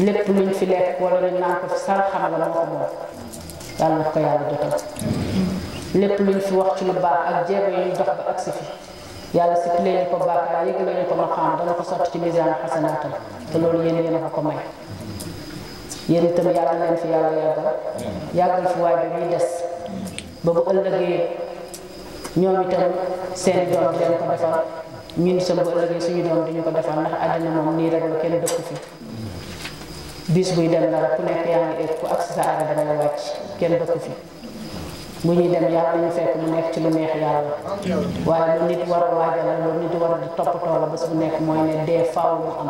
Speaker 4: lépp luñ fi lekk wala luñ naan ko fi sal xam la moo ko moom yàlla na ko yàlla jotal lépp luñ fi wax ci lu baax ak jéego yi ñu dox ba agsi fi yàlla si leen ñu ko baaxaar yëg lañu ko ma xam dana ko sotti ci misaan xasanaatam te loolu yéen a ko may yéen itam yàlla leen fi yàlla yàggal fi waay bi muy des ba bu ëllëgee ñoom itam seen doom di leen ko defal ñun itam bu ëllëgee suñu doom di ñu ko defal ndax àddina moom nii rek la kenn dëkk fi bis buy dem la rek ku nekk yaa ngi egg ku agsi sa aada dangay wàcc kenn dëkk fi bu ñuy dem yàlla ñu fekk mu nekk ci lu neex yàlla waaye lu nit war a waajal la lu nit war a di toppatoo la bés bu nekk mooy ne dee faaw mu am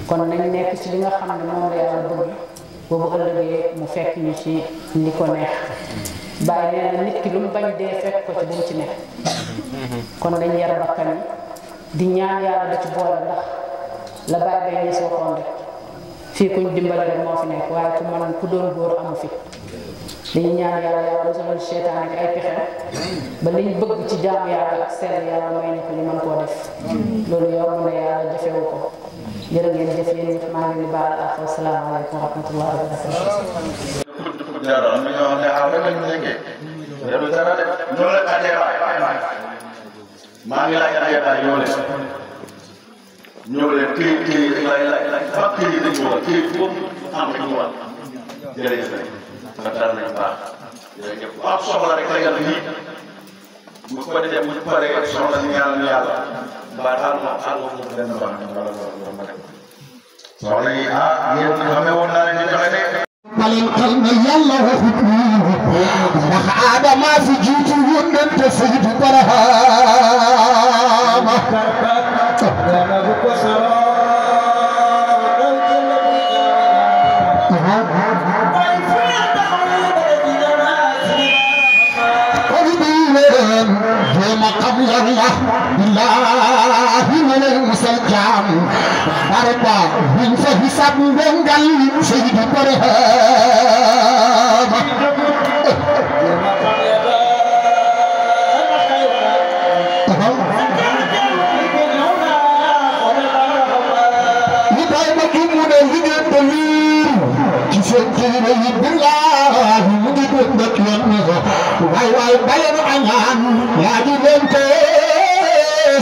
Speaker 4: kon nañ nekk ci li nga xam ne moom la yàlla bëgg boobu ëllëgee mu fekk ñu ci li ko neex bàyyi nee na nit ki lu mu bañ dee fekk ko ci bu mu ci nekk kon dañ yar bakkan yi di ñaan yàlla da ci boole ndax la bàyyi bay ñees waxoon rek fii kuñ dimbale rek moo fi nekk waaye ku man ku doon góor amu fi dañuy ñaan yàlla yàlla musal seytaan ak ay pexe ba liñ bëgg ci jaamu yàlla ak sell yàlla may ñu ko ñu mën koo def loolu yomb na yàlla jafewu ko jërë ngeen jëf yéen ñëpp maa ngi leen di baal ak asalaamaaleykum wa rahmatullahi wa barakatuh
Speaker 5: jaaro am na ñoo xam ne aw rek lañu nekkee yow dara de ñoo la àndee maa ngi laaj ay ñoo leen kii laaj fa kii dañu war kii foofu am nañu war jërëjëf kontaan nañu baax jërëjëf ku am soxla rek la yàlla nii bu ko defee bu ñu paree soxla ñu yàlla mbaa taal ma benn baax wala ma dem soxla yi yéen xamee woon naa leen ñu joxe de
Speaker 2: malin xel na yàlla waxut ndax Adama fi jiitu yónnante Sayyidu Barahama billahi min al-musajjam barba bin fa hisab ngal Sayyidu Barahama billahi mu ngi doon dëkk yoon waay baleen añaan yaa di leen te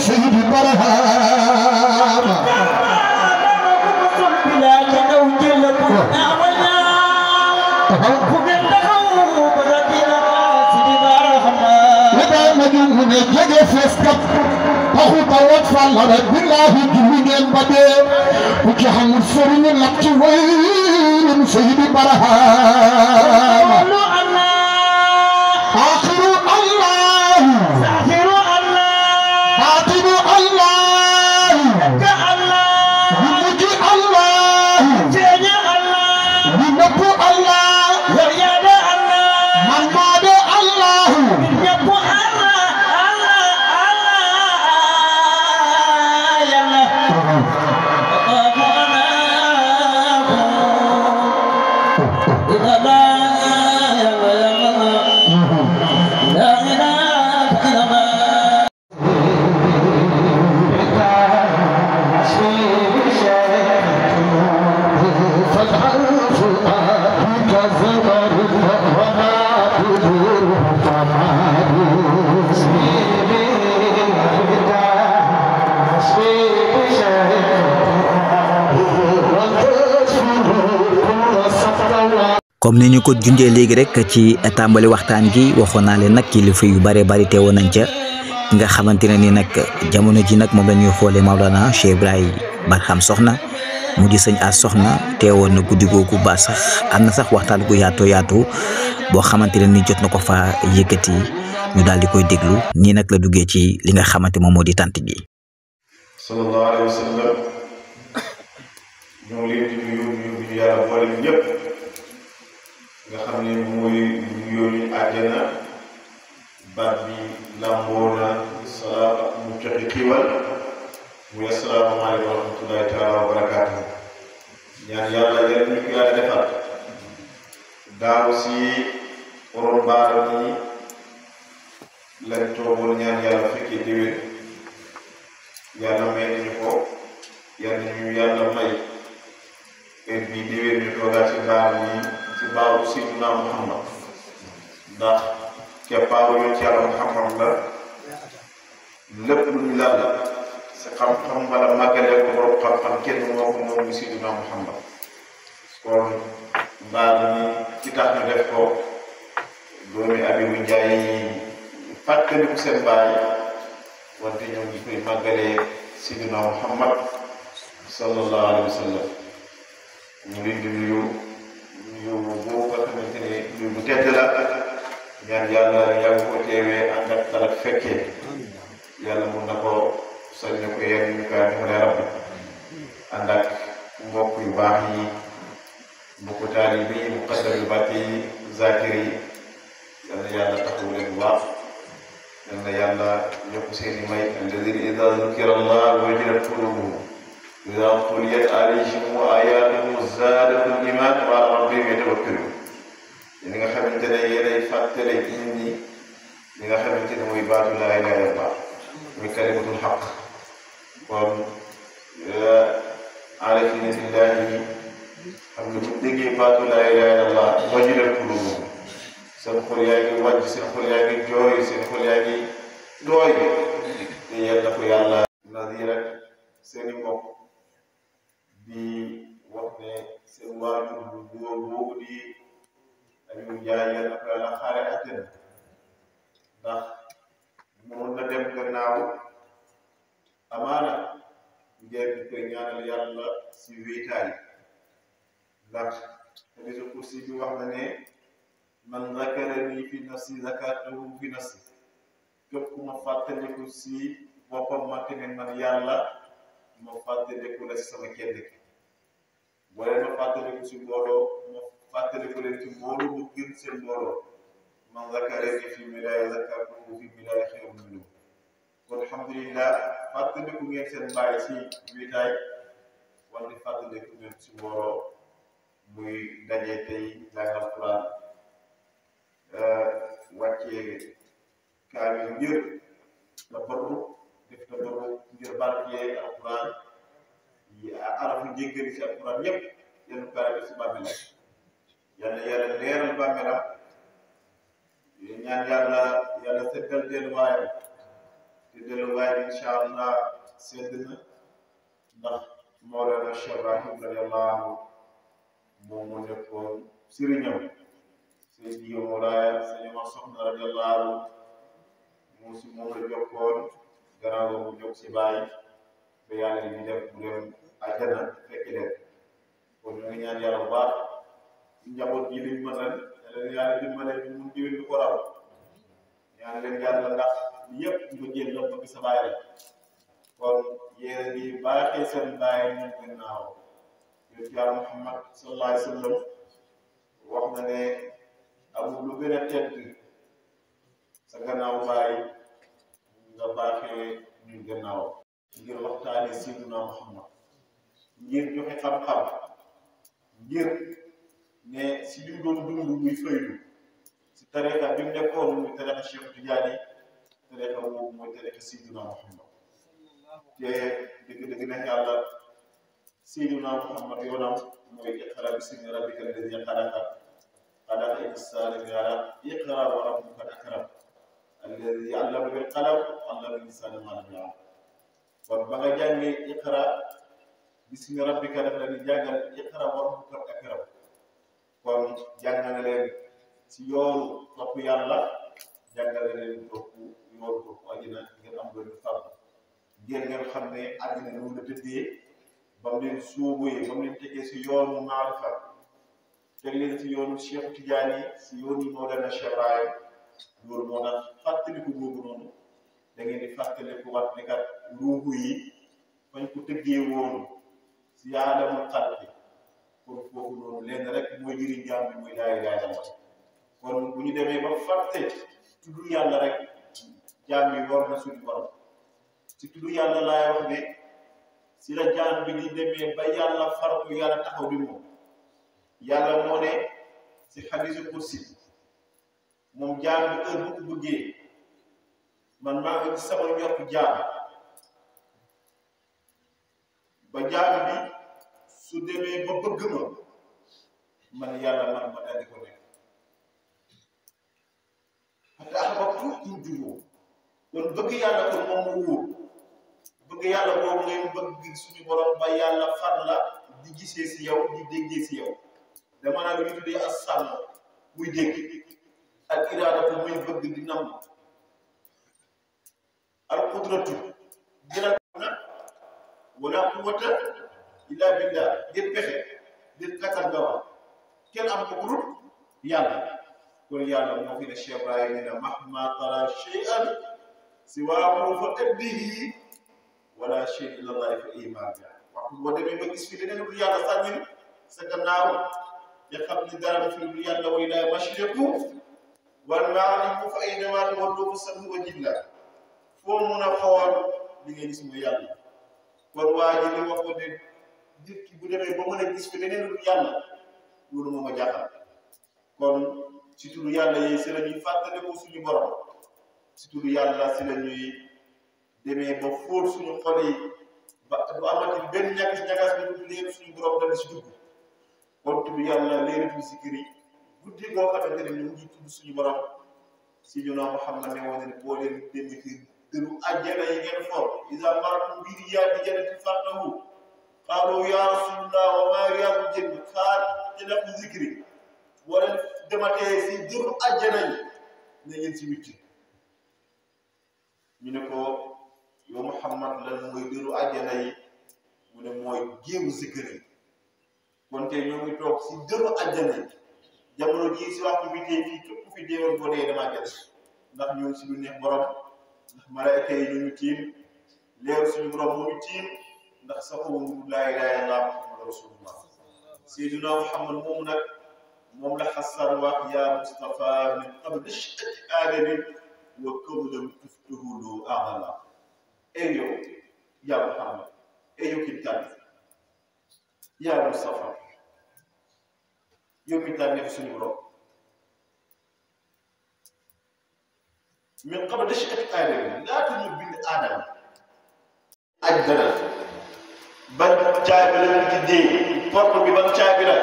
Speaker 2: Sayyidu Barahama mu ne jege fees kat taxu tawat fàlla rek billahi julli ngeen ba dee ku ci xamul sëriñu nag ci waylun Sayyidu Barahama axiru allah axiru allah baatinu allah ka allah bu mujj allah jeeñe allah bu nëpp allah yaade allah man maa de allah ñëpp
Speaker 1: comme ni ñu ko junjee léegi rek ci tàmbali waxtaan gi waxoon naa leen nag kilifa yu bare bari teewoon nañ ca nga xamante ne ni nag jamono ji nag moom la ñuy xoolee Maolana Cheikh Ibrahima Barham Soxna mu di sëñ As Soxna teewoon na guddi googu ba sax am na sax waxtaan gu yaatu boo xamante ne ni jot na ko fa yëkkati ñu daal di koy déglu nii nag la duggee ci li nga xamante moom moo di tant bi.
Speaker 3: sallallahu alayhi wa sallam ñoo leen di nuyu ñu yàlla boole ñëpp nga xam ne mooy yooyu àjjana baat bi lamboo na salaam ak mu joxe xiiwal muy asalaamaaleykum wa rahmatullahi taala wa barakaatu ñaan yàlla yéen ñu ko yàlla defal daaw si borom baara ni lañ toogoon ñaan yàlla fekkee déwén yàlla may nañu ko yàlla may heure bii déwén ñu toogaat ci baar yi ci baaru Seydina Muhammad ndax keppaaru yoon ci yàlla Muhammad la lépp lu ñu laal sa xam-xam wala màggalee ko borom xam-xam kenn moo ko moom muy Seydina Muhammad kon mbaar mi ci tax ñu def ko doomi Abibu Njaay yi fàttaliku seen baay wante ñoom ñi koy màggalee Seydina Muhammad sallallahu alayhi wa sallam ñu ngi di nuyu boobu nga xamante ne nuyu bu tedd la ñaan yàlla yàgg ko teewee ànd ak tal ak fekkee yàlla mun na ko sañ na ko yenn ñu kaa defalee rabbi ànd ak mbokk yu baax yi mbokku taalibe yi muqaddam yu bàtt yi zakir yi yal na yàlla taxawu leen bu baax yal na yàlla yokk seen i may alladina ida zukira allah wajilat qulubuhum إذا تليت عليهم آياته زادتهم إيمانا وعلى ربهم يتوكلون li nga xamante ne yéenay fàttale nit ñi li nga xamante ne mooy baatu laa ilaaha illallaah muy kalimatul xaq kon aarifina billaahi xam ne bu déggee baatu laa ilaaha illallaah wajilat quluubuhum seen xol yaa ngi wàcc seen xol yaa ngi jooy seen xol yaa ngi tooy te yal na ko yàlla Nadir ak seeni mbokk di wax ne seen waajur bu góor boobu di Aliou Ndiaye yal na ko yàlla xaare àjjana ndax mënoon na dem gannaaw amaana ngeen di koy ñaanal yàlla si wéetaay ndax hadiisul kursi bi wax na ne man zakarani fi nafsi zakartuhu fi nafsi képp ku ma fàttaliku si boppam ma tamit man yàlla ma fàttaliku la si sama kenn ki boo leen ma fàttaliku si mbooloo ma fàttaliku leen ci mbooloo mu gën seen mbooloo man zakarani fi milaaya zakartuhu fi milaaya xayrun minhu kon alhamdulillah fàttaliku ngeen seen bàyyi si wéetaay wante fàttaliku ngeen si mbooloo muy daje tey jàngal Alxuraan wàccee kaamil ngir tabarru def tabarru ngir barkee Alxuraan yi arafu njëggani si Alxuraan yépp yenn pare def si bàmmeel yàlla yàlla leeral bàmmeelam ñaan yàlla seddal delluwaayam te delluwaayam incha allah sedd na ndax Mawlana Cheikh Ibrahim radiyallahu anhu moom moo nekkoon sëriñam Seydi Mawlaaya Sëñ Omar Soxna radiyallahu anhu moom si moom la jokkoon gannaaw mu jokk si bàyyi ba yàlla di def mu dem àjjana fekki leen kon ñu ngi ñaan yàlla bu baax njaboot yi liñ mënal leen yàlla dimbale ñu mun diwén du ko raw ñaan leen yàlla ndax yëpp ñu ko jël lépp bëgg sa bàyyi rek kon yéen a ngi baaxee seen bàyyi ñu gannaaw yonent Yàlla Muhammad sallallahu alayhi wa sallam wax na ne amul lu gën a tedd sa gannaaw bàyyi nga baaxee ñu gannaaw ngir waxtaane Seydina Muhammad ngir joxe xam-xam ngir ne si li mu doon dund muy faydu si tariqa bi mu nekkoon muy tariqa Cheikh Tidiane tariqa boobu mooy tariqa Seydina Muhammad te dëgg-dëgg na yàlla Seydina Muhammad yoonam mooy iqra bismi rabbika alladi xalaqa xalaqa insaana min alaq iqra wa rabbuka al akram alladi allama bil qalam allama al insaana ma lam ya'lam kon ba nga jàngee iqra bismi rabbika daf la di jàngal iqra wa rabbuka al akram kon jàngale leen si yoonu topp yàlla jàngale leen topp yoonu topp àddina ngeen am loolu fàgg ngeen xam ne àddina noonu la tëddee ba mu leen suubuwee ba mu leen tegee si yoonu maarifa teg leen si yoonu Cheikh Tidiane si yoonu Mawlana Cheikh Ibrahim loolu moo tax fàttaliku boobu noonu da ngeen di fàttaliku wat ne kat ruuxu yi fañ ko tëggee woon si aadamul xalqi kon foofu noonu lenn rek mooy jëriñ jaam bi muy laa ilaaha illallaah kon bu ñu demee ba fàtte tudd yàlla rek jaam bi war na suñu borom si tudd yàlla laay wax ne si la jaam bi di demee ba yàlla far ko yàlla taxaw di moom yàlla moo ne si xadiisu kursi moom jaam bi heure bu ko bëggee man maa ngi ci sama yokk jaam ba jaam bi su demee ba bëgg ma man yàlla man ma daldi ko nekk xataa ahbabtu kuntuhu kon bëgg yàlla kon moom mu wóor bëgg yàlla boobu ngay bëgg suñu borom ba yàlla far la di gisee si yow di déggee si yow dama naa lu ñu tuddee as-sàmm muy dégg ak iraadatu muy bëgg di nam al qudratu dina na wala quwwata illa billah ngir pexe ngir kattan nga wax kenn am ko ku dul yàlla kon yàlla moo fi ne Cheikh Ibrahim ne mahma tara shay'an siwaahu fa addihi wala shay illa Allah fa iman bi waxtu boo demee ba gis fi leneen lu yàlla sànnil sa gannaaw nga xam ni dara fi lu yàlla wa ilaa mashriqu wal maghribu fa aynamaa tuwallu fa sammu wajhillah foo mun a xool li ngay gis mooy yàlla
Speaker 6: kon waa ji li waxoon ne nit ki bu demee ba mën a gis fi leneen lu yàlla loolu moom a jaaxal kon ci turu yàlla yi si la ñuy fàttaliku suñu borom si turu yàlla si la ñuy demee ba fóot suñu xol yi ba du amati benn ñagas-ñagas bi du leen suñu borom dal si dugg kon turu yàlla leeratul zikri guddi goo xamante ne ñu ngi tudd suñu borom si ñu noo Muhammad ne woon ne boo leen demee ci dëru àjjana yi ngeen for iza martum bi riyaadi jannati fartahu qaalu ya rasulullah wa ma riyaadu janna qaal jannatu zikri boo leen dematee si dëru àjjana yi ne ngeen si witti ñu ne ko yow Muhammad lan mooy dëru àjjana yi mu ne mooy géewu zikri kon tey ñoo ngi toog si dëru àjjana yi jamono jii si waxtu bi tey fii képp ku fi deewoon boo dee damaa jël ndax ñoo si lu neex borom ndax malaaka yi ñu tiim leeru suñu borom moo ñu tiim ndax saxoon laa ilaaha illallaah Muhammadu rasulullah Seydina Muhammad moomu nag moom la Xasan wax yaa Mustafa min qabli nash'ati aadamin wa qabla tuftuhu lu a'la ey yow yaa Muhammad ey yow ki tànn yaa Mustafa yow mi tànn fi suñu borom min qabli nash'ati aadamin laata ñu bind aadama ajjana ban caabi la ñu tuddee porte bi ban caabi la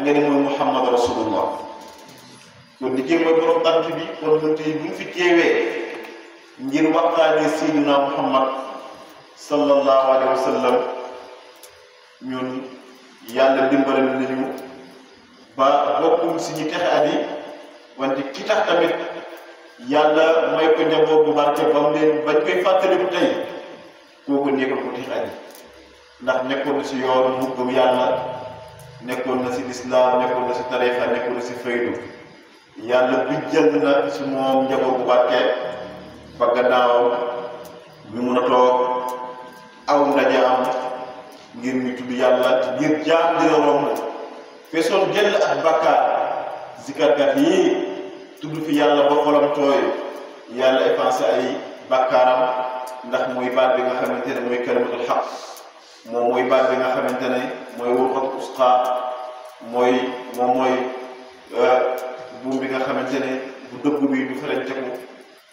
Speaker 6: nga ne mooy Muhammad rasulullah kon liggéey mooy borom tant bi kon ñun tey bu ñu fi teewee ngir waxtaanee Seydina Muhammad sallallahu alayhi wa sallam ñun yàlla dimbale nañu ba bokkum si ñi texe at yi wante ki tax tamit yàlla may ko njaboot bu barke ba mu leen bañ koy fàttaliku tey kooku nekkal ko texe at yi ndax nekkoon na si yoon mu gëm yàlla nekkoon na si lislaam nekkoon na si tarixa nekkoon na si faydu yàlla bi jël na si moom njaboot bu barke ba gannaaw ñu mun a toog aw ndaje am ngir ñu tudd yàlla ngir jaam dina romb feesoon jël ak bàkkaar zikarkat yi tudd fi yàlla ba xolam tooy yàlla effacé ay bàkkaaram ndax mooy baat bi nga xamante ne mooy kalimatul xaq moom mooy baat bi nga xamante ne mooy wurqat usqa mooy buum bi nga xamante ne bu dëgg bi du feleñ teku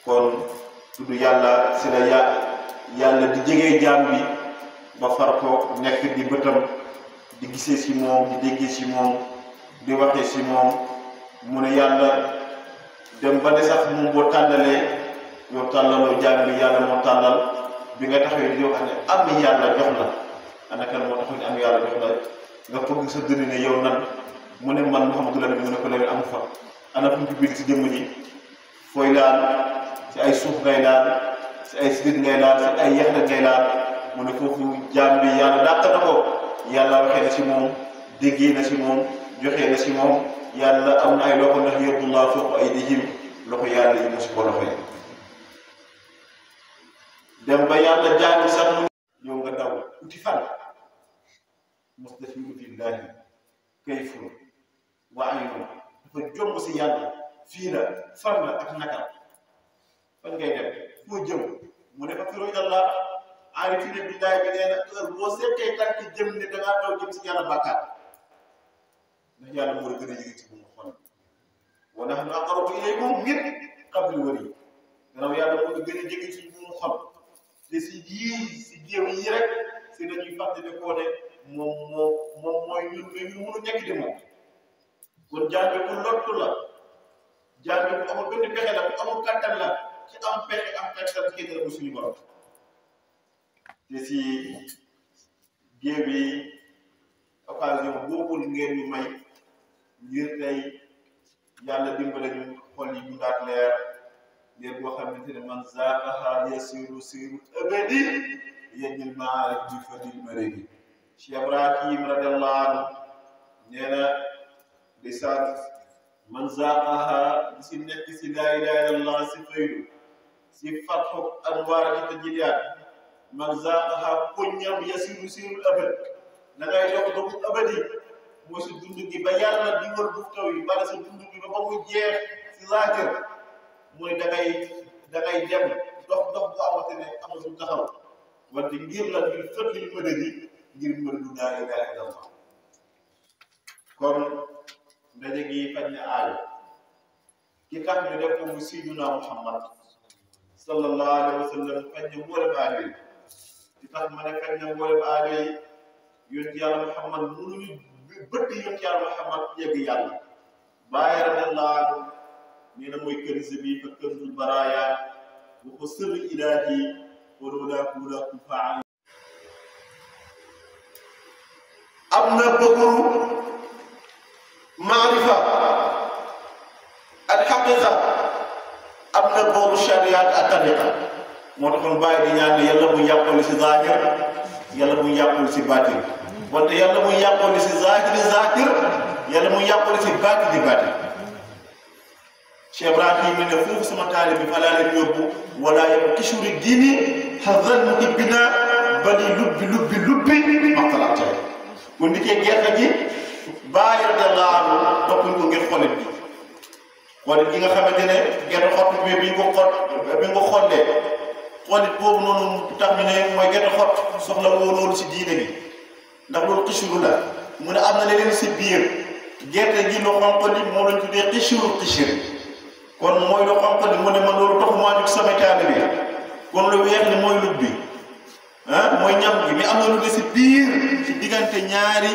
Speaker 6: kon tudd yàlla si la yàlla di jegee jaam bi ba far ko nekk di bëtam di gisee si moom di déggee si moom di waxee si moom mu ne yàlla dem ba ne sax moom boo tànnalee yow tàllaloo jaam bi yàlla moo tàllal bi nga taxawee di wax ne am yàlla jox la ana kan moo taxaw ne am yàlla jox la nga fëgg sa dënn ne yow nan mu ne man Mouhamadou Lamine mu ne ko Lamine amu fa ana fu mu ci biir si jëmm ji fooy laal si ay suuf ngay laal si ay sidit ngay laal si ay yax ngay laal mu ne foofu jaam bi yàlla dàq na ko yàlla waxee na si moom déggee na si moom joxee na si moom yàlla am na ay loxo ndax yadullah fawqa aydihim loxo yàlla yi mosu ko loxo yi dem ba yàlla jaam bi sax mu yow nga daw uti fan mustafiru fillahi kayfun wa aynun dafa jomb si yàlla fii la fan la ak naka fan ngay dem foo jëm mu ne fa firu yàlla aarifina billahi bi nee na heure boo seetee tànk jëm ne da ngaa daw jëm si yàlla bàkkaar ndax yàlla moo la gën a yëge ci bu mu xol wa nahnu aqrabu ilaykum min hablil warid gannaaw yàlla moo la gën a jege ci bu mu xol te si géew yi rek si dañuy fàttali koo ne moom mooy ñun mënu nekk di moom kon jaam bi ku lottu la jaam bi ku amul benn pexe la ku amul kattan la ci am pexe am kattan kii dara bu suñu borom te si géew yi occasion boobu ngeen ñu may ngir tey yàlla dimbale ñu xol yi dundaat leer leer boo xamante ne man zaaqahaa yasiru siru abadi yejjil maarif bi fadil marigi Cheikh Ibrahim radiyallahu anhu nee na lisaan man zaaqahaa di si nekk si laa ilaaha illallah si faydu si fatxu anwaar ci tajliyaat man zaaqahaa poññam yasiru siru abad da ngay dox doxu abadi mooy sa dund gi ba yàlla di wër bu taw yi bala sa dund gi ba mu jeex si zaahir mooy da ngay dem dox bu amante ne amul taxaw wante ngir la ngir fëtlil mëdëdi ngir mëdëdu laa ilaaha illallah kon ndaje gi faj na aajo ki tax ñu def ko mu Sayyiduna Muhammad sallallahu alayhi wa sallam faj na mboolem aajo yi ki tax ma ne faj na mboolem aajo yi yonent yàlla Muhammad mënuñu bëtt yonent yàlla Muhammad yegg yàlla bàyyi radiyallahu anhu nee na mooy këriñ bi fa kënzul baraaya wa ko sirru ilaahi wa lawlaahu faal am na bëgguru maarifa al xaqiqa am na booru shariat ak tariqa moo taxoon bàyyi di ñaan ne yàlla bu yàqooli si zaahir yàlla bu yàqooli si baatin wante yàlla bu yàqooli si zaahir yàlla mu yàqooli si baatin Cheikh Ibrahim ne foofu sama taali bi fa laa leen yóbbu wala yow kishuri diini xazal muhibbina bali lubbi maxtalaatee bu ndikkee gerte gi bàyyi radiyallahu anhu toppuñ ko ngir xolit gi nga xamante ne gerte xott bi bi nga ko xollee xolit boobu noonu tax ñu ne mooy gerte xott soxla woo loolu si diine bi ndax loolu xishuru la mu ne am na leneen si biir gerte gi lu xonq li moo lañ tuddee xishir kon mooy lu xonq li mu ne man loolu taxumaa jóg sama taali bi kon lu weex li mooy lub bi mooy ñam gi mais am na lu ne si biir si diggante ñaari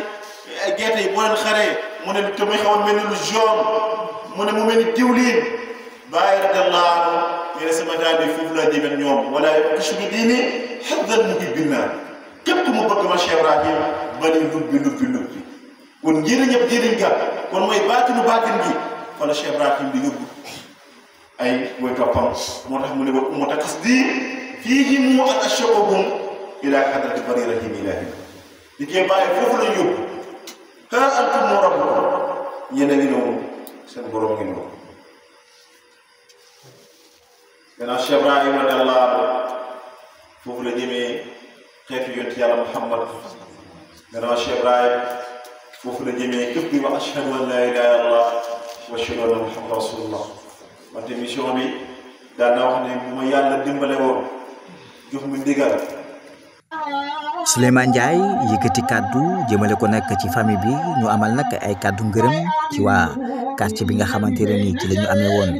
Speaker 6: gerte yi boo leen xaree mu ne te muy xaw a mel ni lu jaune mu ne mu mel ni diwlin bàyyi radiyallahu anhu nee na sama taali bi foofu laa jëmee ñoom wala kishuri diini xaddal muhibbina képp mu bëgg ma Cheikh Ibrahim bari lubbi kon njëriñ ñëpp njëriñ ga kon mooy baatin gi fa la Cheikh Ibrahim di yóbbu ay mooy toppam moo tax mu ne wa ummata qasdi fiihi mu an ashaqahum ila hadrati barirati ilahi di koy bàyyi foofu la yóbbu ha antum rabbukum ñeen a ngi noonu seen borom ngi noonu gannaaw Cheikh Ibrahim radiyallahu anhu foofu la jëmee xeetu yonent yàlla Muhammad gannaaw Cheikh Ibrahim foofu la jëmee képp bi wax ashhadu an laa ilaaha illallah wa ashhadu anna Muhammad rasulullah wante mission bi daan naa wax ne bu ma yàlla dimbale woon jox mu ndigal.
Speaker 1: Souleymane Ndiaye yëkkati kàddu jëmale ko nag ci famille bi ñu amal nag ay kàddu ngërëm ci waa quartier bi nga xamante ne nii ci la ñu amee woon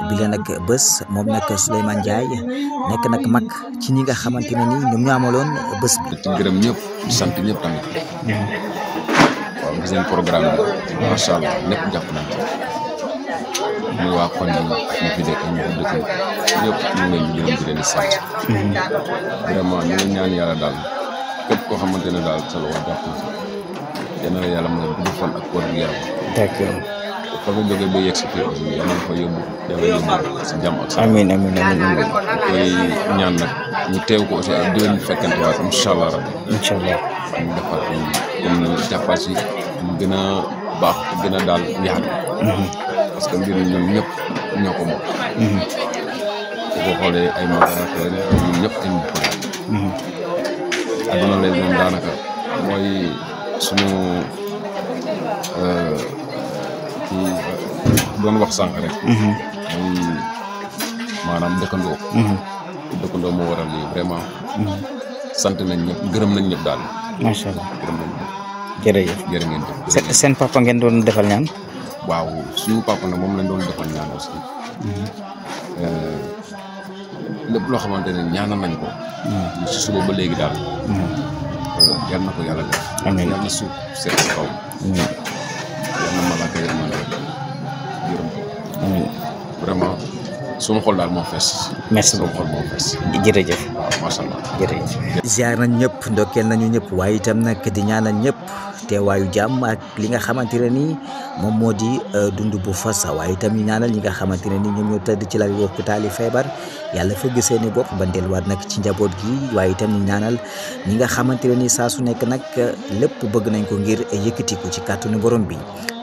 Speaker 1: bi la nag bés moom nag Souleymane Ndiaye nekk nag mag ci ñi nga xamante ne nii ñoom ñu amaloon bés bi.
Speaker 7: di gërëm ñëpp di sant ñëpp tamit. waaw gis ngeen programme bi macha allah ñëpp jàpp nañ ci muy waa koñ bi ñu fi dëkk ñu fi dëkk ñëpp ñu ngi leen di gërëm di leen di sant. vraiment ñu ngi ñaan yàlla daal képp koo xamante ne daal sa loxo jàpp na ci yal na la yàlla mën a gudd fan ak wér gu yaram.
Speaker 1: d'accord.
Speaker 7: fa nga jógee ba yegg si kër gi yal na fa yóbbu si jàmm ak sa.
Speaker 1: amiin
Speaker 7: koy ñaan nag ñu teew ko aussi ay déwén fekkante waat incha allah rabbi.
Speaker 1: incha allah.
Speaker 7: ñu defar comme ni jàppal si mu gën a baax te gën a daal yaatu. parce que mbir mi ñoom ñëpp ñoo ko bokk. bu ko xoolee ay magasin ñun ñëpp ay mbokk la. adduna léegi moom daanaka mooy sunu kii doon wax sànq rek. muy maanaam dëkkandoo. dëkkandoo moo waral lii vraiment. sant nañ ñëpp gërëm nañ ñëpp daal.
Speaker 1: macha allah
Speaker 7: gërëm nañ ñëpp.
Speaker 1: jërëjëf
Speaker 7: jërë ngeen jëf.
Speaker 1: seen papa ngeen doon defal ñaan.
Speaker 7: waaw suñu papa nag moom lañ doon defal ñaan aussi. lépp loo xamante ne ñaanal nañ ko. si suba ba léegi daal. yal na ko yàlla def.
Speaker 1: amiin
Speaker 7: yal na suuf seet si kaw. yal na malaaka yërmande yërëm ko.
Speaker 1: amiin
Speaker 7: vraiment suma xol daal moo fees.
Speaker 1: merci
Speaker 7: suma xol moo fees.
Speaker 1: jërëjëf.
Speaker 7: waaw macha allah.
Speaker 1: jërëjëf. ziar nañ ñëpp ndokkeel nañu ñëpp waaye itam nag di ñaanal ñëpp teewaayu jàmm ak li nga xamante ne nii moom moo di dund bu fas waaye itam ñu ñaanal ñi nga xamante ne nii ñoom ñoo tëdd ci lal hôpital yi feebar yàlla fëgg seeni bopp ba delluwaat nag ci njaboot gi waaye itam ñu ñaanal ñi nga xamante ne nii saa su nekk nag lépp bëgg nañ ko ngir yëkkatiku ci kàttanu borom bi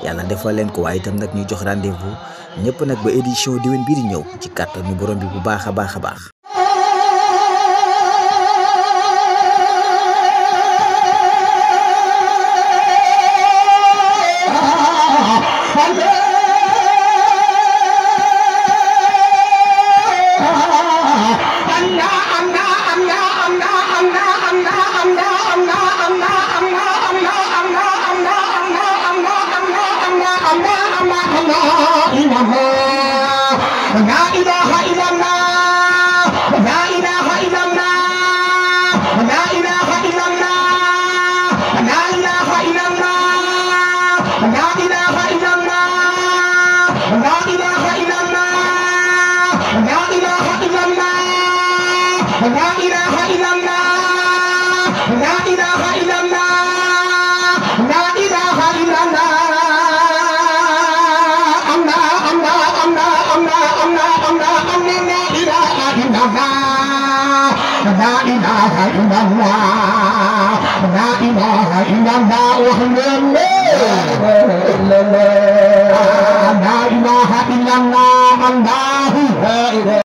Speaker 1: yàlla defal leen ko waaye itam nag ñuy jox rendez-vous ñëpp nag ba édition diwén bii di ñëw ci kàttanu borom bi bu baax a baax a baax.
Speaker 2: Allah لا إله إلا الله لا إله إلا الله لا إله إلا الله الله لا إله